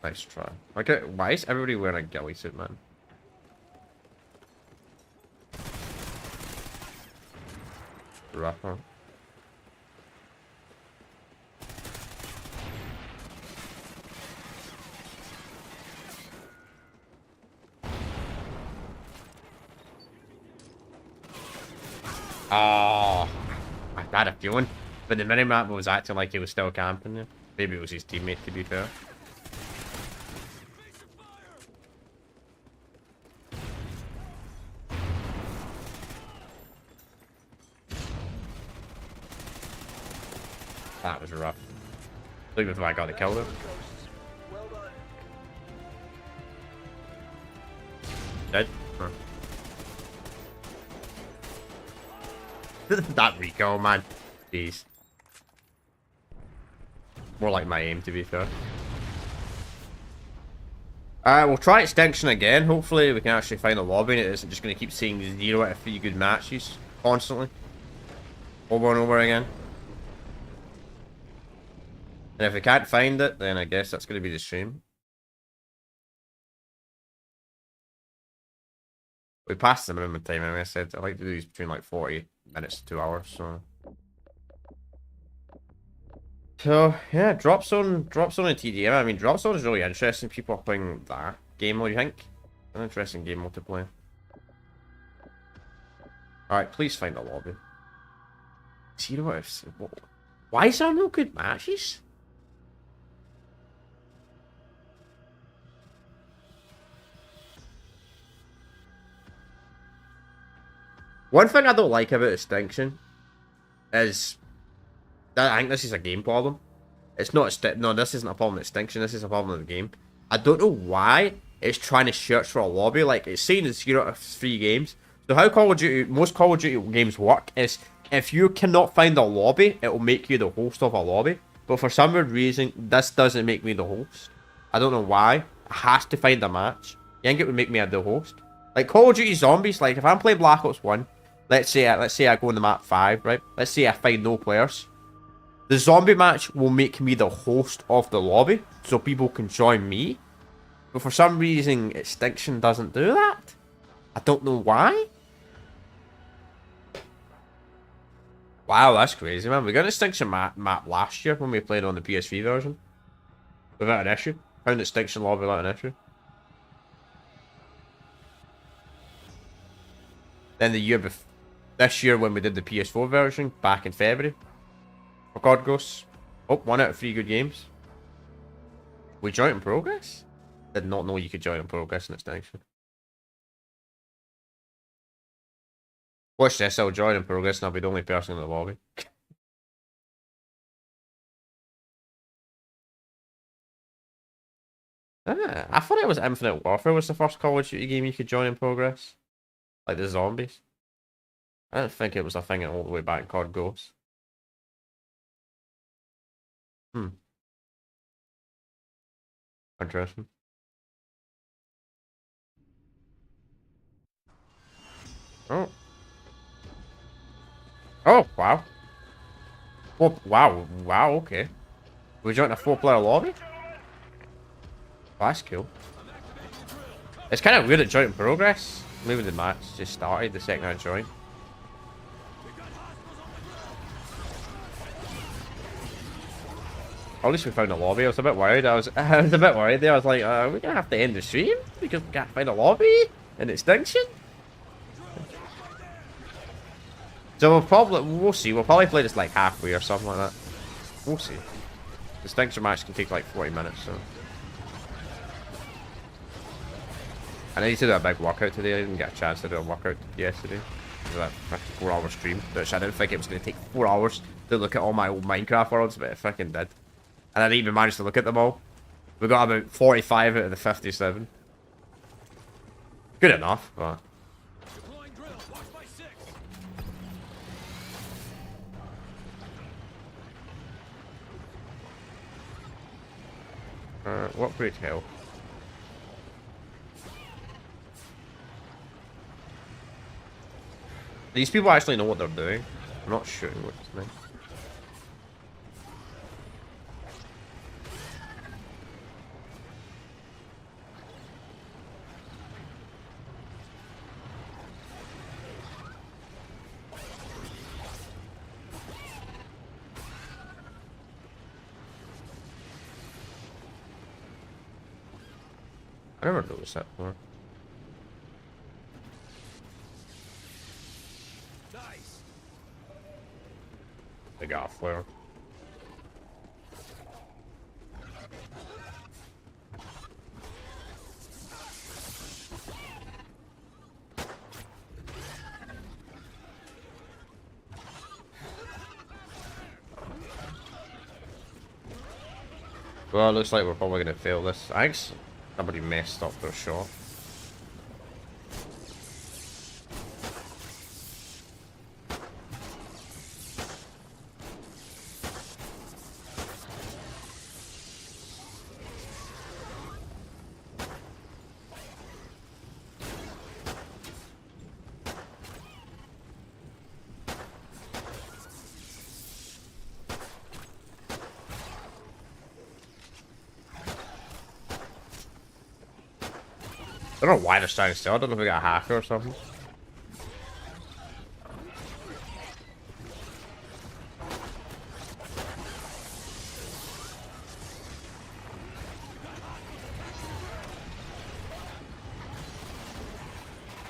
Nice try. Okay, why is everybody wearing a ghillie suit, man? Rough, huh? Oh, I had a feeling. But the minimap was acting like he was still camping there. Maybe it was his teammate, to be fair. That was rough. Even if I got the kill though. Well done. Dead? Huh. That recoil, man. Jeez. More like my aim, to be fair. Alright, we'll try Extinction again. Hopefully we can actually find a lobby and it isn't just going to keep seeing 0 out of 3 good matches constantly. Over and over again. And if we can't find it, then I guess that's going to be the stream. We passed the minimum time anyway. I said I like to do these between like 40 minutes to 2 hours, so... So, yeah, Drop Zone and TDM. I mean, Drop Zone is really interesting. People are playing that game, what do you think? An interesting game mode to play. Alright, please find a lobby. See what if... Why is there no good matches? One thing I don't like about Extinction is... I think this is a game problem. It's not no, this isn't a problem with Extinction, this is a problem with the game. I don't know why it's trying to search for a lobby. Like, it's saying it's 0 out of 3 games. So how most Call of Duty games work is, if you cannot find a lobby, it will make you the host of a lobby. But for some weird reason, this doesn't make me the host. I don't know why. It has to find a match. You think it would make me the host? Like, Call of Duty Zombies, like, if I'm playing Black Ops 1, let's say I go on the map 5, right? Let's say I find no players. The zombie match will make me the host of the lobby, so people can join me. But for some reason, Extinction doesn't do that. I don't know why. Wow, that's crazy, man. We got an Extinction map last year when we played on the PS3 version. Without an issue. Found Extinction lobby without an issue. Then this year when we did the PS4 version, back in February. For God Ghosts. Oh, 1 out of 3 good games. We joined in progress? Did not know you could join in progress in Extinction. Watch this, I'll join in progress and I'll be the only person in the lobby. I thought it was Infinite Warfare was the first Call of Duty game you could join in progress. Like the zombies. I don't think it was a thing all the way back in COD Ghosts. Interesting. Oh. Oh, wow. Oh, wow. Wow, okay. We joined a 4-player lobby? That's cool. It's kind of weird at joint in progress. Maybe the match just started the second I joined. At least we found a lobby. I was a bit worried. I was a bit worried there. I was like, are we gonna have to end the stream because we can't find a lobby in Extinction? So we'll see. We'll probably play this like halfway or something like that. We'll see. The Extinction match can take like 40 minutes, so. I need to do a big workout today. I didn't get a chance to do a workout yesterday. It was a 4-hour stream, which I didn't think it was going to take 4 hours to look at all my old Minecraft worlds, but it fucking did. And I didn't even manage to look at them all. We got about 45 out of the 57. Good enough, but... what great hell? These people actually know what they're doing. I'm not shooting what's nice. I never noticed that before. Nice. They got a flare. Well, it looks like we're probably going to fail this. I think somebody messed up their shot. I don't know why they're standing still. I don't know if we got a hacker or something.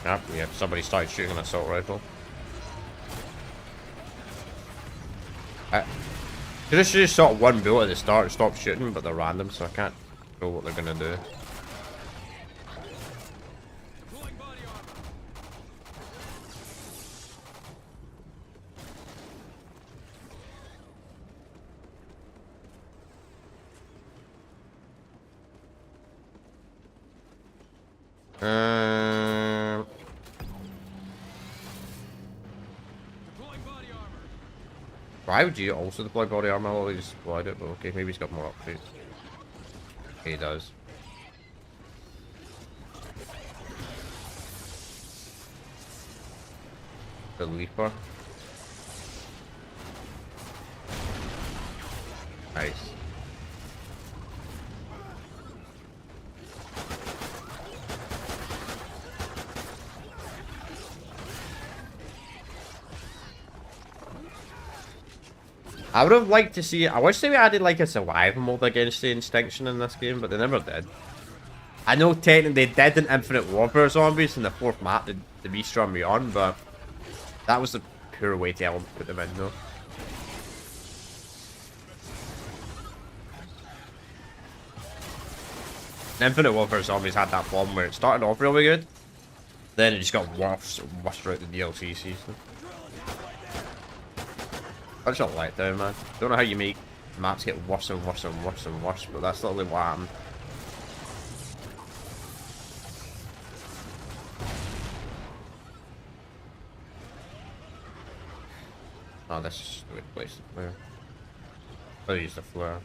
Yep, yeah, somebody started shooting an assault rifle. I just shot one bullet at the start and stopped shooting, but they're random, so I can't know what they're gonna do. Why would you also deploy body armor? I always deployed it, but okay, maybe he's got more upgrades. Okay, he does. The Leaper. Nice. I would have liked to see. I wish they added like a survival mode against the Extinction in this game, but they never did. I know technically they did in Infinite Warfare Zombies in the 4th map, the Beastrom Beyond, but that was the pure way to put them in, though. Infinite Warfare Zombies had that problem where it started off really good, then it just got worse and worse throughout the DLC season. Such a letdown, man. Don't know how you make maps get worse and worse and worse and worse, but that's literally what happened. Oh, this is a good place to flare. I'll use the flare.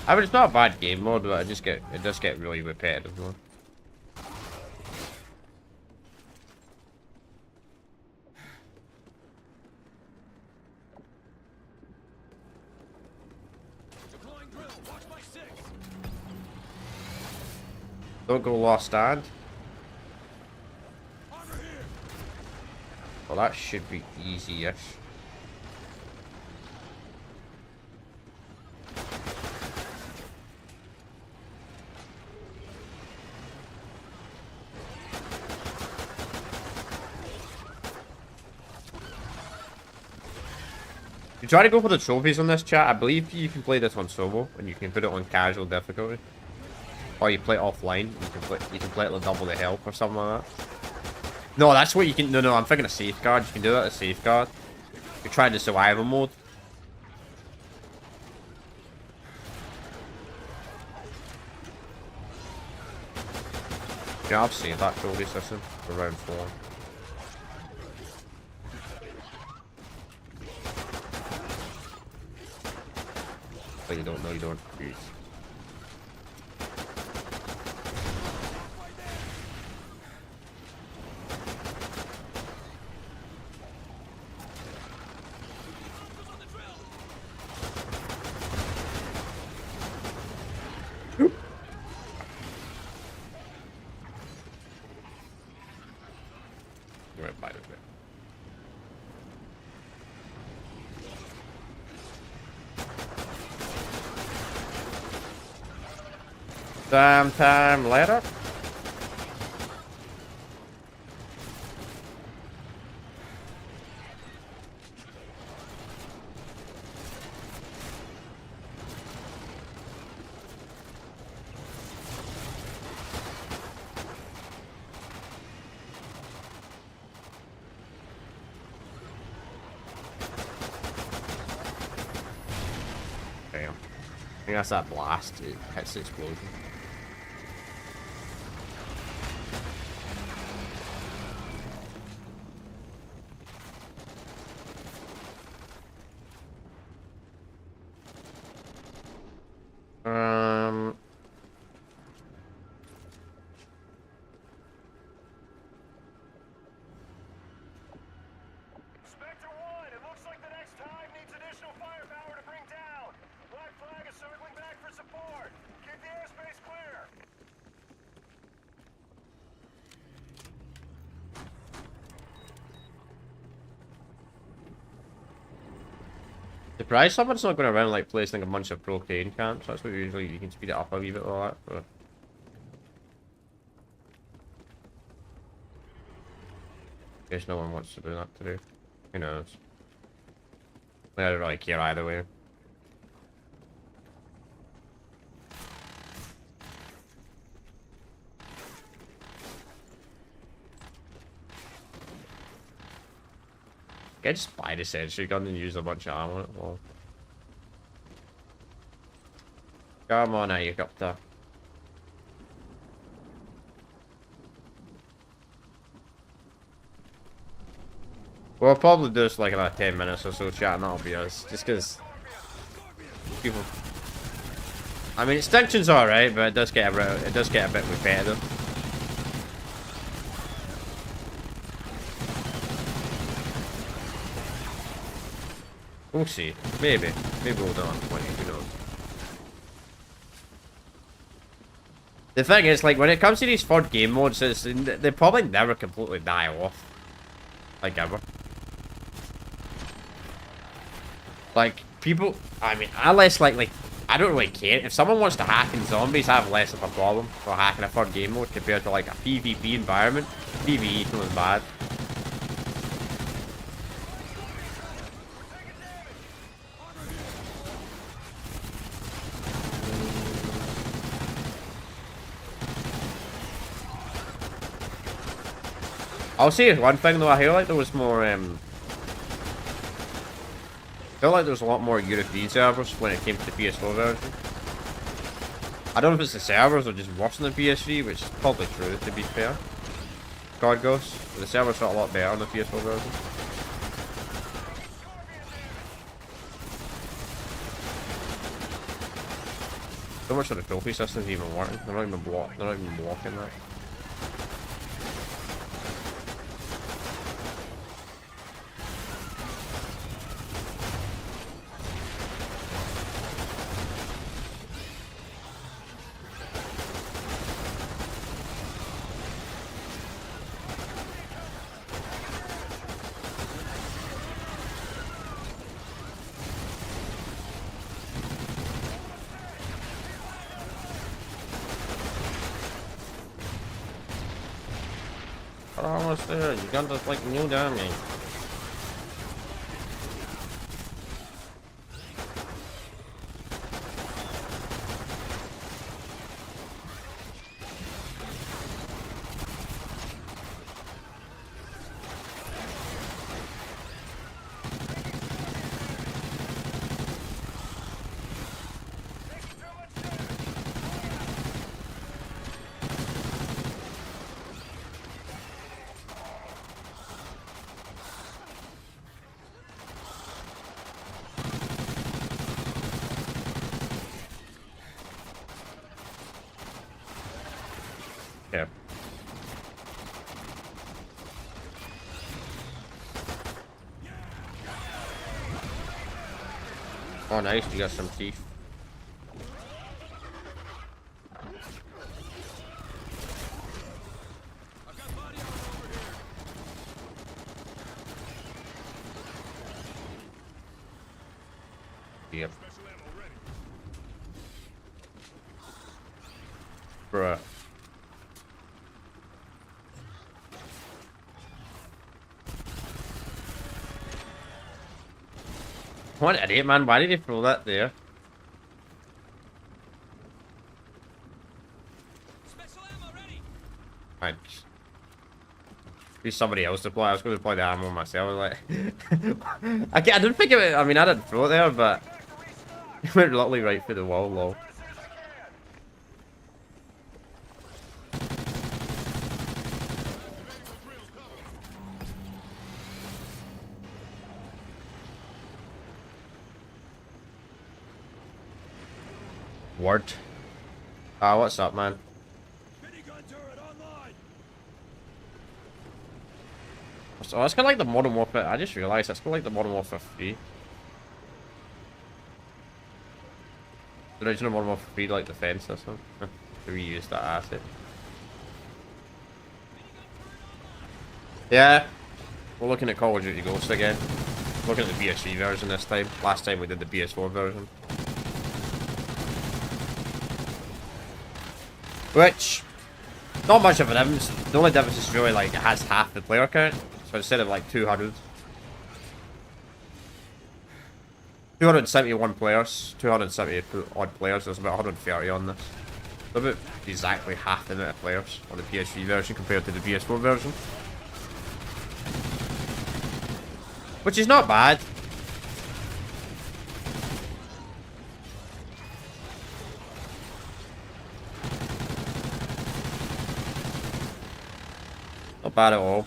I mean, it's not a bad game mode, but it does get really repetitive though. Don't go lost stand. Well, that should be easy-ish. You try to go for the trophies on this chat. I believe you can play this on solo, and you can put it on casual difficulty, or you play it offline. You can play it with double the health or something like that. No, that's what you can. No, I'm thinking of safeguard. You can do that as safeguard. You try the survival mode. Yeah, I've seen that trophy system for round 4. But you don't know, you don't. Jeez. Right by the way. Sometime later. Damn. I think that's that blast. It hits the explosion. Spectre 1, it looks like the next hive needs additional firepower to bring down. Black flag is circling back for support. Keep the airspace clear. Surprised someone's not going around like placing a bunch of propane camps. That's what usually you can speed it up a wee bit like that. But guess no one wants to do that today. Who knows? I don't really care either way. I just buy the sentry gun and use a bunch of ammo. Well, come on, helicopter. We'll probably do this like about 10 minutes or so, chat, and that'll be us. Just because people. I mean, extinction's alright, but it does get a bit repetitive. We'll see. Maybe we'll do it on 20. Who knows? The thing is, like, when it comes to these third game modes, they probably never completely die off. Like, ever. Like, people, I mean, I less like, I don't really care. If someone wants to hack in zombies, I have less of a problem for hacking a third game mode compared to, like, a PvP environment. PvE is not bad. I'll say one thing though, I feel like there was more, I feel like there was a lot more European servers when it came to the PS4 version. I don't know if it's the servers or just worse than the PS3, which is probably true to be fair. God Ghost, but the servers felt a lot better on the PS4 version. So much of the trophy system's even working. They're not even blocking that. Almost there. You got to like new damage. Oh, nice. You got some teeth. Yep. Bruh. What an idiot, man. Why did he throw that there? Thanks. Be somebody else to play. I was going to play the ammo myself. Like, I didn't think it. I mean, I didn't throw it there, but it went literally right through the wall, lol. Word. Ah, what's up, man? So that's kind of like the Modern Warfare. I just realized that's kind of like the Modern Warfare 3. The original Modern Warfare 3, like defense or something. To reuse that asset. Yeah, we're looking at Call of Duty Ghosts again. Looking at the PS3 version this time. Last time we did the PS4 version. Which, not much of a difference. The only difference is really like it has half the player count. So instead of like 271 players, 270 odd players, there's about 130 on this. So about exactly half the amount of players on the PS3 version compared to the PS4 version. Which is not bad. Not bad at all.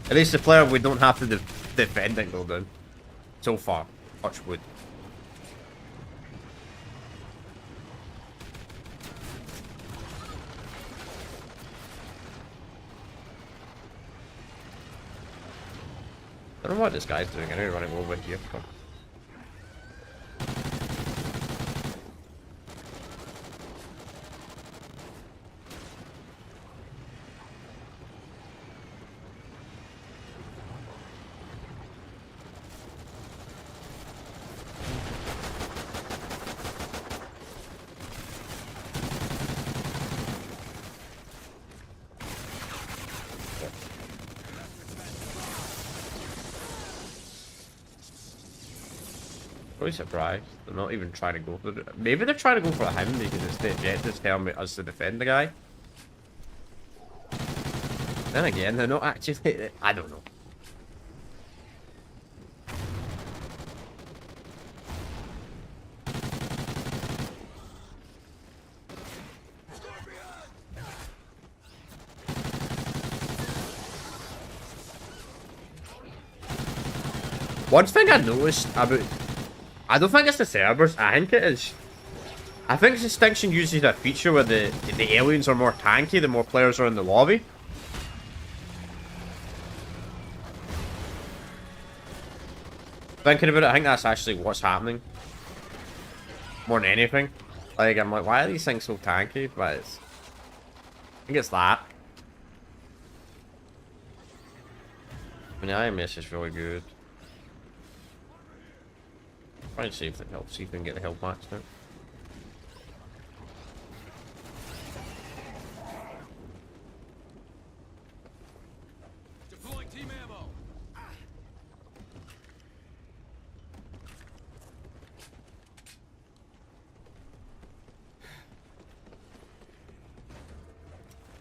At least the player we don't have to defend it go down. So far. Touch wood. I don't know what this guy's doing. I know he's running over here. Come. Really surprised. They're not even trying to go for it. Maybe they're trying to go for him because it's the objectives telling me us to defend the guy. Then again, they're not actually. I don't know. One thing I noticed about. I don't think it's the servers, I think it is. I think Distinction uses a feature where the aliens are more tanky the more players are in the lobby. Thinking about it, I think that's actually what's happening. More than anything. Like, I'm like, why are these things so tanky? But it's... I think it's that. I mean, the IMS is really good. Try and see if it helps. See if we can get the health max now. Deploying team ammo.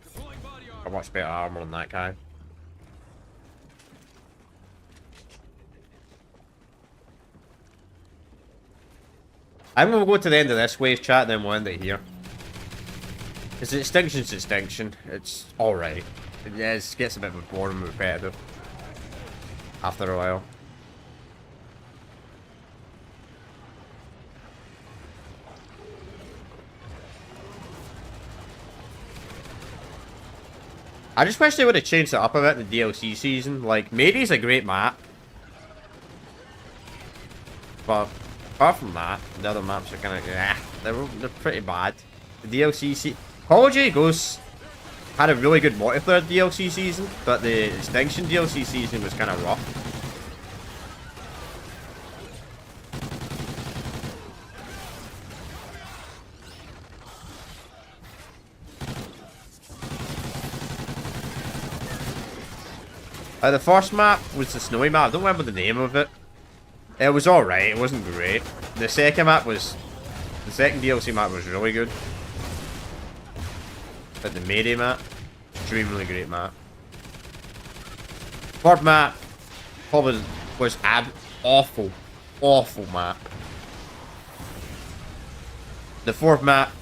Deploying body armor. Got much better armor than that guy. I'm gonna go to the end of this wave chat, and then we'll end it here. Because Extinction's Extinction. It's alright. Yeah, it gets a bit of a boring repetitive. after a while. I just wish they would have changed it up a bit in the DLC season. Like, Mary's a great map. But apart from that, the other maps are kind of, they're pretty bad. The DLC Call of Duty Ghosts had a really good multiplayer DLC season, but the Extinction DLC season was kind of rough. The first map was the snowy map. I don't remember the name of it. It was alright. It wasn't great. The second map was... The second DLC map was really good. But the Mayday map, extremely great map. Third map probably was awful. Awful map. The fourth map,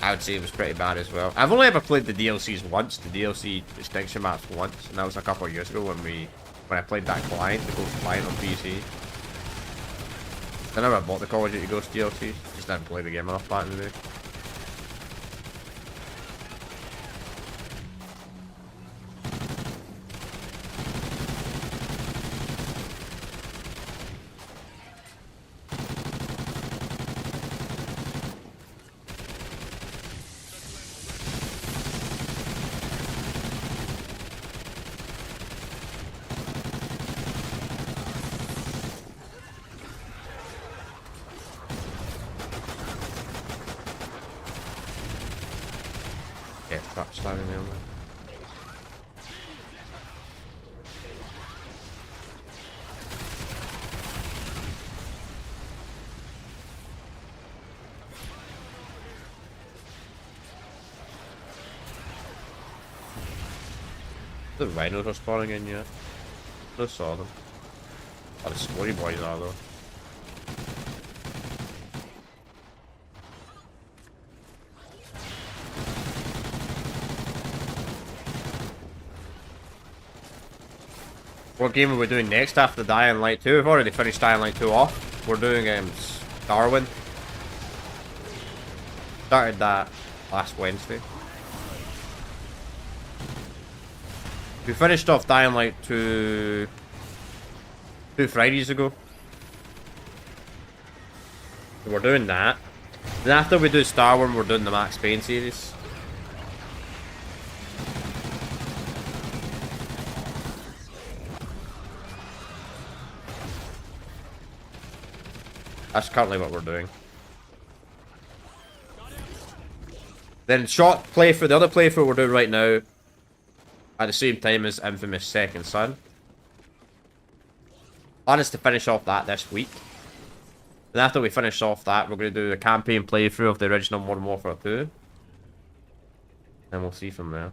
I would say it was pretty bad as well. I've only ever played the DLCs once, the DLC Extinction maps once, and that was a couple of years ago when I played that client, the Ghost client on PC. I never bought the Call of Duty Ghost DLC, just didn't play the game enough back in the day. Yeah, stop sliding down there. The rhinos are spawning in yet? I saw them. Oh, the squirty boys are though. What game are we doing next after Dying Light 2? We've already finished Dying Light 2 off. We're doing Darwin. Started that last Wednesday. We finished off Dying Light 2 Fridays ago. So we're doing that. Then after we do Star Wars, we're doing the Max Payne series. That's currently what we're doing. Then short playthrough, the other playthrough we're doing right now, at the same time as Infamous Second Son. Plan is to finish off that this week. And after we finish off that, we're going to do a campaign playthrough of the original Modern Warfare 2. And we'll see from there.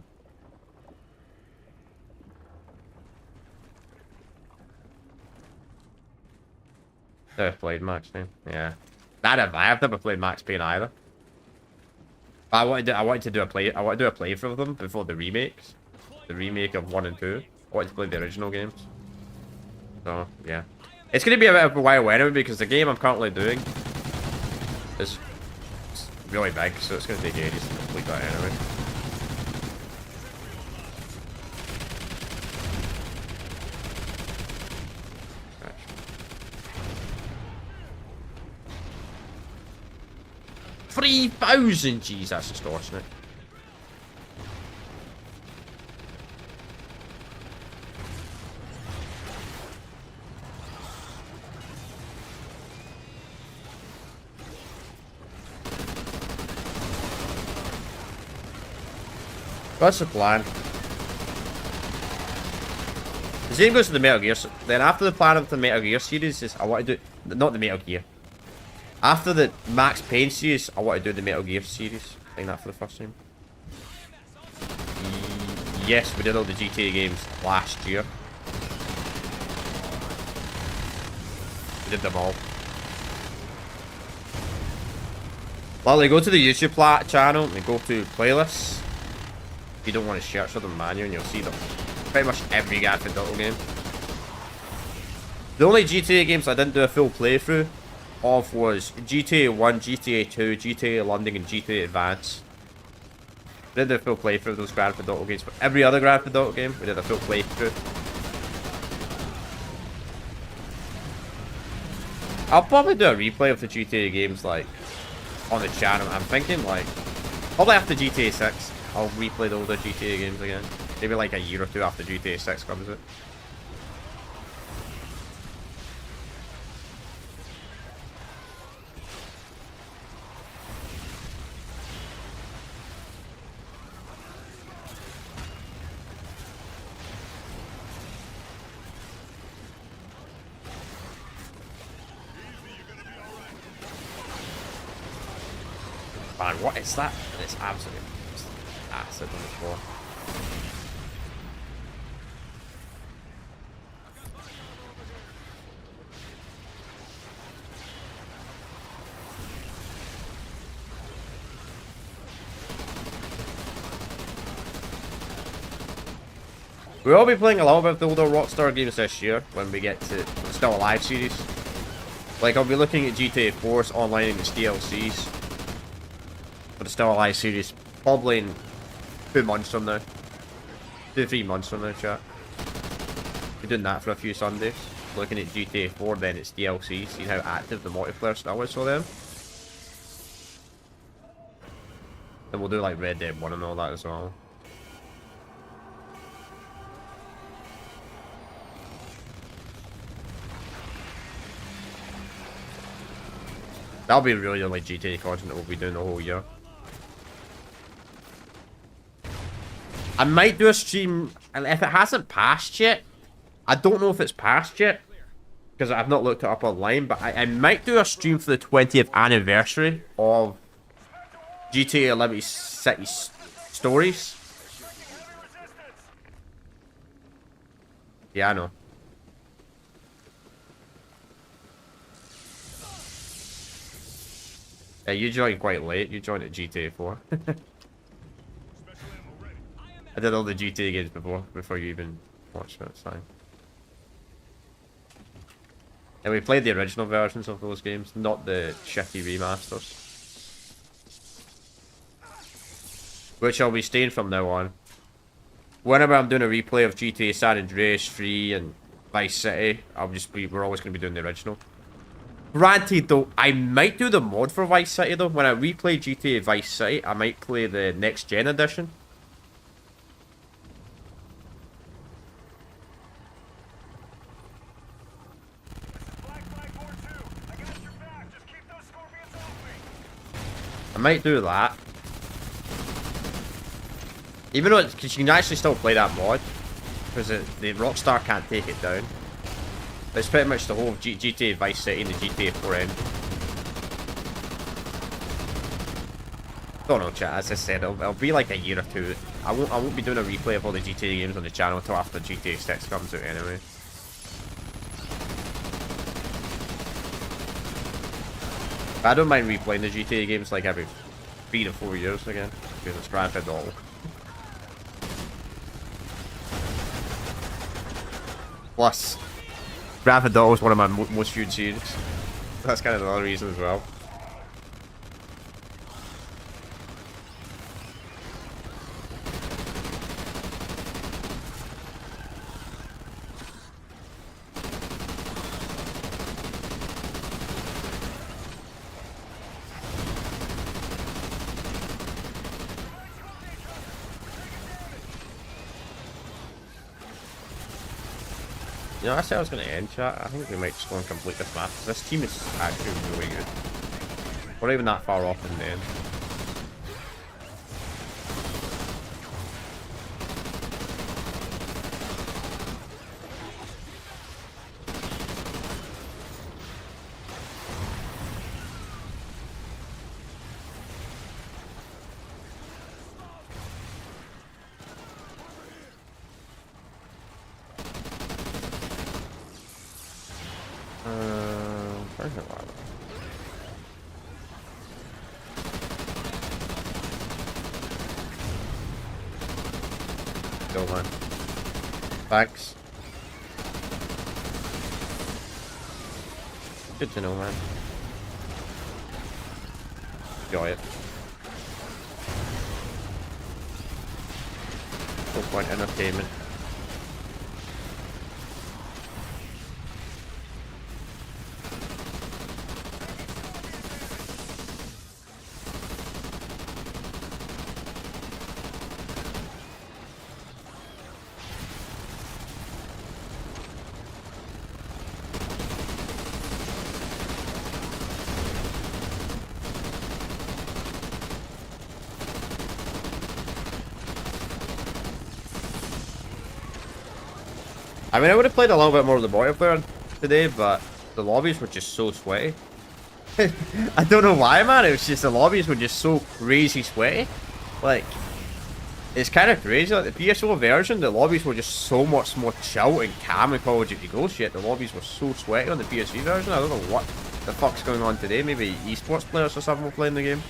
Never played Max Payne. Yeah. I've never played Max Payne either. But I wanted to do a playthrough of them before the remakes. The remake of 1 and 2. I wanted to play the original games. So, yeah. It's going to be a bit of a while anyway, because the game I'm currently doing is really big, so it's going to take ages to complete that anyway. $3,000! Jeez, that's extortionate. What's the plan? The same goes to the Metal Gear. Then after the plan of the Metal Gear series is I want to do not the Metal Gear. After the Max Payne series, I want to do the Metal Gear series. Playing that for the first time. Yes, we did all the GTA games last year. We did them all. Well, they go to the YouTube channel and go to playlists. If you don't want to search for them manually, and you'll see them. Pretty much every Grand Theft Auto game. The only GTA games I didn't do a full playthrough of was GTA 1, GTA 2, GTA London, and GTA Advance. We did a full playthrough of those Grand Theft Auto games, but every other Grand Theft Auto game, we did a full playthrough. I'll probably do a replay of the GTA games, like, on the channel. I'm thinking, like, probably after GTA 6, I'll replay the older GTA games again. Maybe like a year or two after GTA 6 comes out. Man, what is that? It's absolutely acid on the floor. We'll be playing a lot of the older Rockstar games this year when we get to the Still Alive series. Like, I'll be looking at GTA 4's online and its DLCs for the Still Alive series, probably in 2 months from now. 2-3 months from now, chat. We're doing that for a few Sundays. Looking at GTA 4, then its DLC, seeing how active the multiplayer still is for them. Then we'll do like Red Dead 1 and all that as well. That'll be really the only GTA content that we'll be doing the whole year. I might do a stream, and if it hasn't passed yet, I don't know if it's passed yet, because I've not looked it up online, but I might do a stream for the 20th anniversary of GTA Liberty City Stories. Yeah, I know. Yeah, you joined quite late. You joined at GTA 4. I did all the GTA games before you even watched it. It's fine. And we played the original versions of those games, not the shitty remasters. Which I'll be staying from now on. Whenever I'm doing a replay of GTA San Andreas 3 and Vice City, we're always going to be doing the original. Granted though, I might do the mod for Vice City though. When I replay GTA Vice City, I might play the next gen edition. I might do that. Even though because you can actually still play that mod. Because the Rockstar can't take it down. It's pretty much the whole GTA Vice City and the GTA 4 end. Don't know, chat. As I said, it'll be like a year or two. I won't be doing a replay of all the GTA games on the channel until after GTA 6 comes out anyway. But I don't mind replaying the GTA games like every 3 to 4 years again, because it's Grand Theft Auto. Plus, Grand Theft Auto is one of my most viewed series. That's kind of another reason as well. You know, I said I was going to end chat. I think we might just go and complete this map. This team is actually really good. We're not even that far off in the end. Where's the lava? Go on. Thanks. Good to know, man. Enjoy it. No point entertainment. I mean, I would have played a little bit more of the multiplayer today, but the lobbies were just so sweaty. I don't know why, man. It was just the lobbies were just so crazy sweaty. Like, it's kind of crazy. Like, the PS4 version, the lobbies were just so much more chill and calm in Call of Duty Ghosts, yet the lobbies were so sweaty on the PS3 version. I don't know what the fuck's going on today. Maybe esports players or something were playing the game.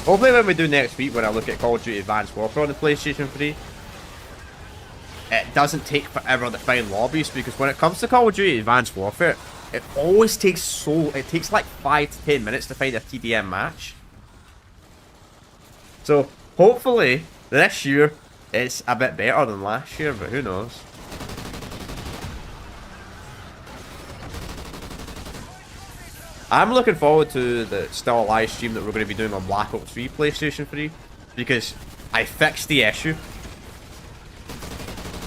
Hopefully when we do next week, when I look at Call of Duty Advanced Warfare on the PlayStation 3, it doesn't take forever to find lobbies, because when it comes to Call of Duty Advanced Warfare, it always takes it takes like 5 to 10 minutes to find a TDM match. So hopefully this year it's a bit better than last year, but who knows. I'm looking forward to the still live stream that we're going to be doing on Black Ops 3 PlayStation 3, because I fixed the issue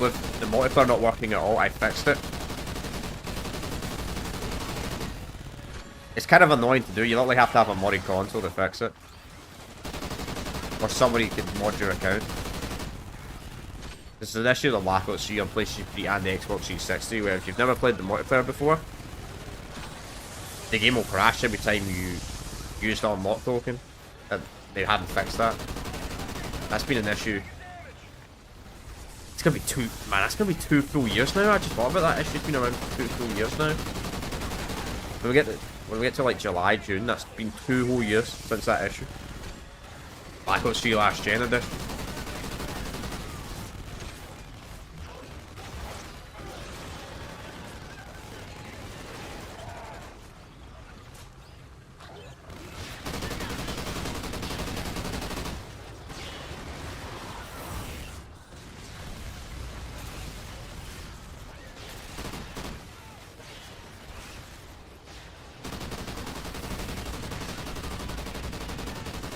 with the multiplayer not working at all. I fixed it. It's kind of annoying to do. You literally have to have a modded console to fix it, or somebody can mod your account. This is an issue with the Black Ops 3 on PlayStation 3 and the Xbox 360, where if you've never played the multiplayer before, the game will crash every time you use the unlock token, and they haven't fixed that. That's been an issue. It's gonna be that's gonna be 2 full years now. I just thought about that. Issue's been around 2 full years now. When we get to like July, June, that's been 2 whole years since that issue. Black Ops 3 last gen edition.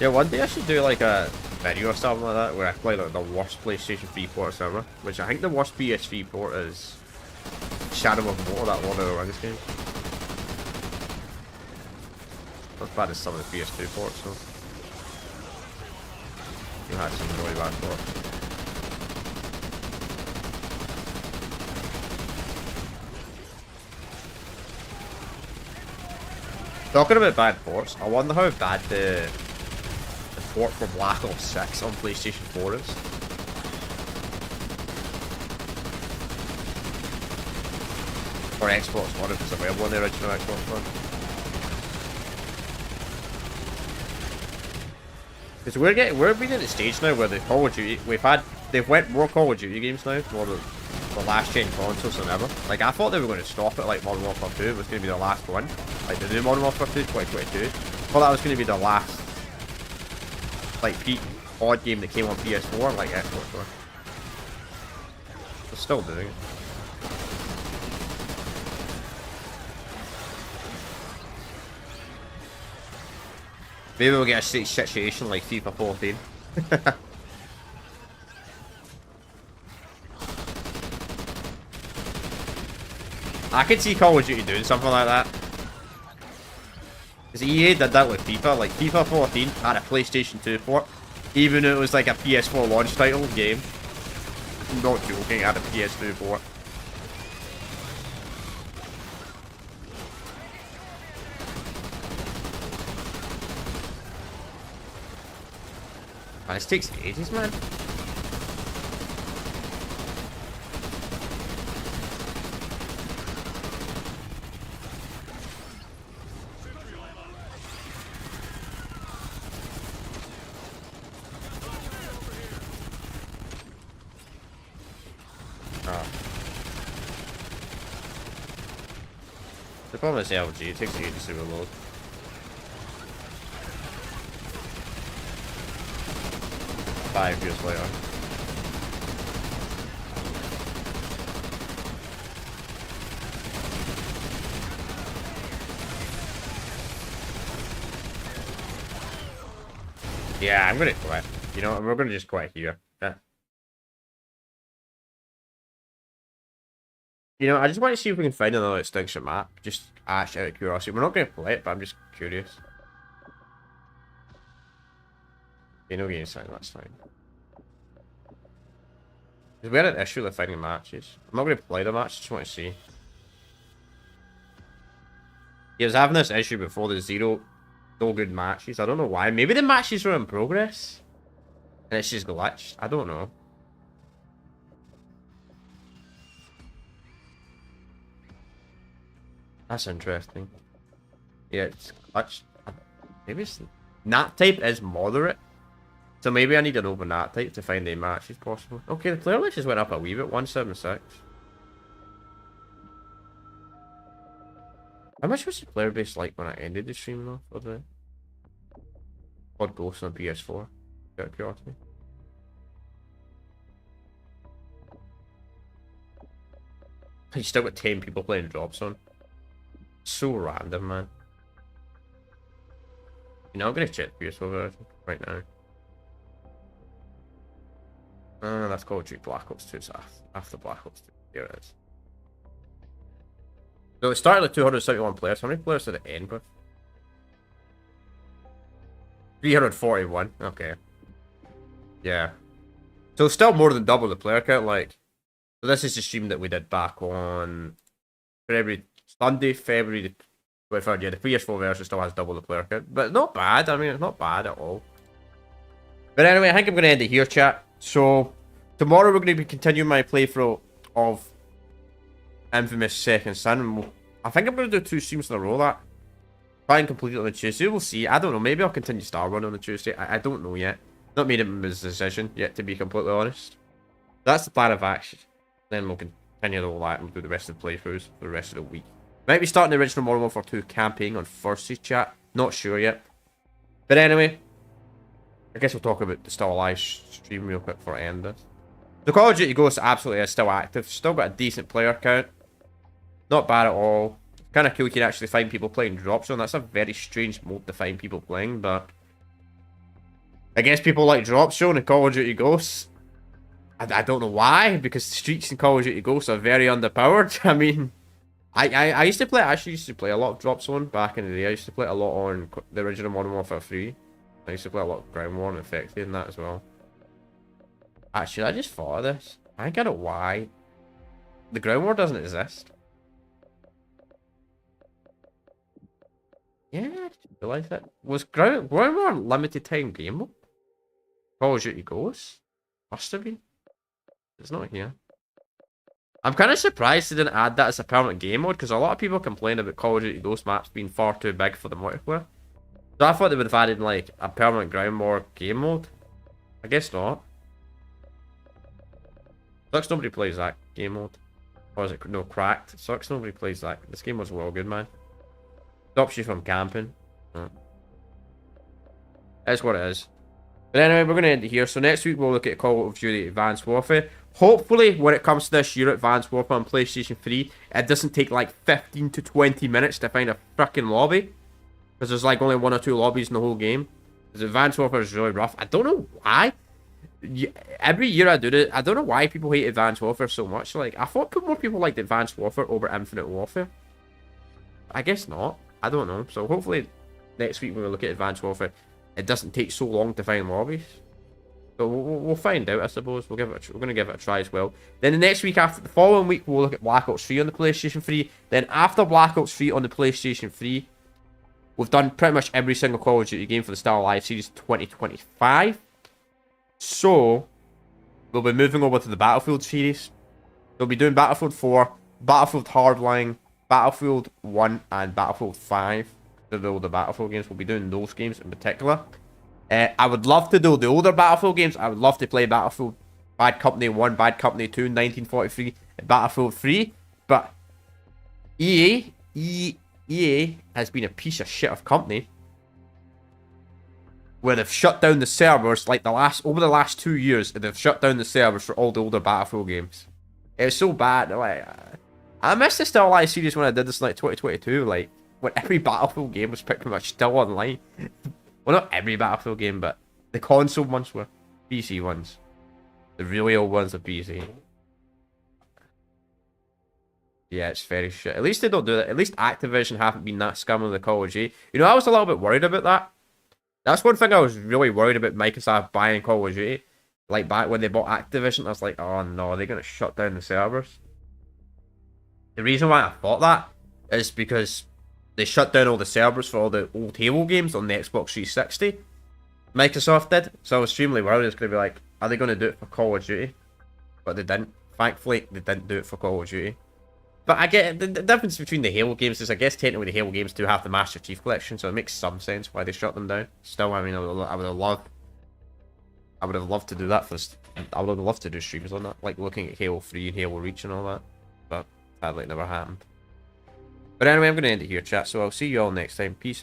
Yeah, one day I should do like a video or something like that where I play like the worst PlayStation 3 port ever, which I think the worst PS3 port is Shadow of War, that Lord of the Rings game. Not as bad as some of the PS2 ports, though. You had some really bad ports. Talking about bad ports, I wonder how bad the port for Black Ops 6 on PlayStation 4 is. Or Xbox One if it's available on the original Xbox One. Because we're being at the stage now where the Call of Duty they've went more Call of Duty games now, more than the last gen consoles than ever. Like I thought they were going to stop it like Modern Warfare 2 was going to be the last one. Like the new Modern Warfare 2 2022. I thought that was going to be the last like peak odd game that came on PS4 and like Xbox One. They're still doing it. Maybe we'll get a situation like FIFA 14. I could see Call of Duty doing something like that. Because EA did that with FIFA. Like FIFA 14 had a PlayStation 2 port, even though it was like a PS4 launch title game. I'm not joking, it had a PS2 port. Man, this takes ages, man. problem is LG, it takes ages to reload. Five years later. Yeah, I'm gonna quit. You know, we're gonna just quit here. Yeah. You know, I just want to see if we can find another extinction map. Just actually out of curiosity. We're not gonna play it, but I'm just curious. Okay, no game sign, that's fine. Because we had an issue with finding matches. I'm not gonna play the match, just want to see. He was having this issue before the no good matches. I don't know why. Maybe the matches were in progress. And it's just glitched. I don't know. That's interesting. Yeah, it's glitched. Maybe it's... Nat type is moderate. So maybe I need an open nat type to find a matches possible. Okay, the player list just went up a wee bit. 176. How much was the player base like when I ended the stream though? For the Pod Ghost on PS4? Out of curiosity. You still got 10 people playing drops on. So random, man. You know, I'm gonna check the PS4 version right now. That's Call of Duty Black Ops 2, so after Black Ops 2. There it is. So it started with 271 players. How many players did it end with? 341. Okay. Yeah. So still more than double the player count. Like, so this is the stream that we did back on Sunday, February the 23rd. Yeah, the PS4 version still has double the player count, but not bad. I mean, it's not bad at all. But anyway, I think I'm going to end it here, chat. So tomorrow we're going to be continuing my playthrough of Infamous Second Son. I think I'm going to do 2 streams in a row. That try and complete it on the Tuesday. We'll see. I don't know. Maybe I'll continue Star Run on the Tuesday. I don't know yet. Not made a decision yet, to be completely honest. That's the plan of action. Then we'll continue all that and we'll do the rest of the playthroughs for the rest of the week. Might be starting the original Modern Warfare 2 campaign on Thursday, chat. Not sure yet. But anyway, I guess we'll talk about the Still Alive stream real quick before I end this. The Call of Duty Ghost absolutely is still active. Still got a decent player count. Not bad at all. Kind of cool you can actually find people playing Drop Zone. That's a very strange mode to find people playing, but I guess people like Drop Zone and Call of Duty Ghosts. I don't know why, because the streaks in Call of Duty Ghosts are very underpowered. I mean, I used to play. I actually used to play a lot of Drop Zone back in the day. I used to play a lot on the original Modern Warfare 3. I used to play a lot of Ground War and Infected and that as well. Actually, I just thought of this. I think I know why. The Ground War doesn't exist. Yeah, I just realised that. Was Ground War a limited time game mode? Call of Duty Ghosts? Must have been. It's not here. I'm kind of surprised they didn't add that as a permanent game mode, because a lot of people complain about Call of Duty Ghost maps being far too big for the multiplayer. So I thought they would have added like a permanent Ground War game mode. I guess not. Sucks nobody plays that game mode. Or is it no cracked? Sucks nobody plays that. This game was well good, man. Stops you from camping. That's what it is. But anyway, we're going to end it here. So next week we'll look at Call of Duty Advanced Warfare. Hopefully, when it comes to this year, Advanced Warfare on PlayStation 3, it doesn't take like 15 to 20 minutes to find a freaking lobby. Because there's like only 1 or 2 lobbies in the whole game. Because Advanced Warfare is really rough. I don't know why. Every year I do it, I don't know why people hate Advanced Warfare so much. Like, I thought more people liked Advanced Warfare over Infinite Warfare. I guess not. I don't know. So hopefully next week when we look at Advanced Warfare, it doesn't take so long to find lobbies. So we'll find out, I suppose. We're going to give it a try as well. Then the next week, after the following week, we'll look at Black Ops 3 on the PlayStation 3. Then after Black Ops 3 on the PlayStation 3, we've done pretty much every single Call of Duty game for the Still Alive series 2025. So we'll be moving over to the Battlefield series. We'll be doing Battlefield 4, Battlefield Hardline, Battlefield 1, and Battlefield 5. The older Battlefield games. We'll be doing those games in particular. I would love to do the older Battlefield games. I would love to play Battlefield Bad Company 1, Bad Company 2, 1943, and Battlefield 3. But EA EA has been a piece of shit of company where they've shut down the servers like over the last 2 years, and they've shut down the servers for all the older Battlefield games. It was so bad. Like, I missed the Still Alive series when I did this in like 2022. Like, when every Battlefield game was pretty much still online. Well, not every Battlefield game, but the console ones were. PC ones. The really old ones are PC. Yeah, it's very shit. At least they don't do that. At least Activision haven't been that scum of the Call of Duty. You know, I was a little bit worried about that. That's one thing I was really worried about Microsoft buying Call of Duty. Like, back when they bought Activision, I was like, oh no, they're going to shut down the servers. The reason why I thought that is because they shut down all the servers for all the old Halo games on the Xbox 360. Microsoft did. So I was extremely worried it's going to be like, are they going to do it for Call of Duty? But they didn't. Thankfully, they didn't do it for Call of Duty. But I get the difference between the Halo games is I guess technically the Halo games do have the Master Chief Collection, so it makes some sense why they shut them down. Still, I mean, I would have loved to do that first. I would have loved to do streams on that, like looking at Halo 3 and Halo Reach and all that. But sadly, it never happened. But anyway, I'm going to end it here, chat. So I'll see you all next time. Peace.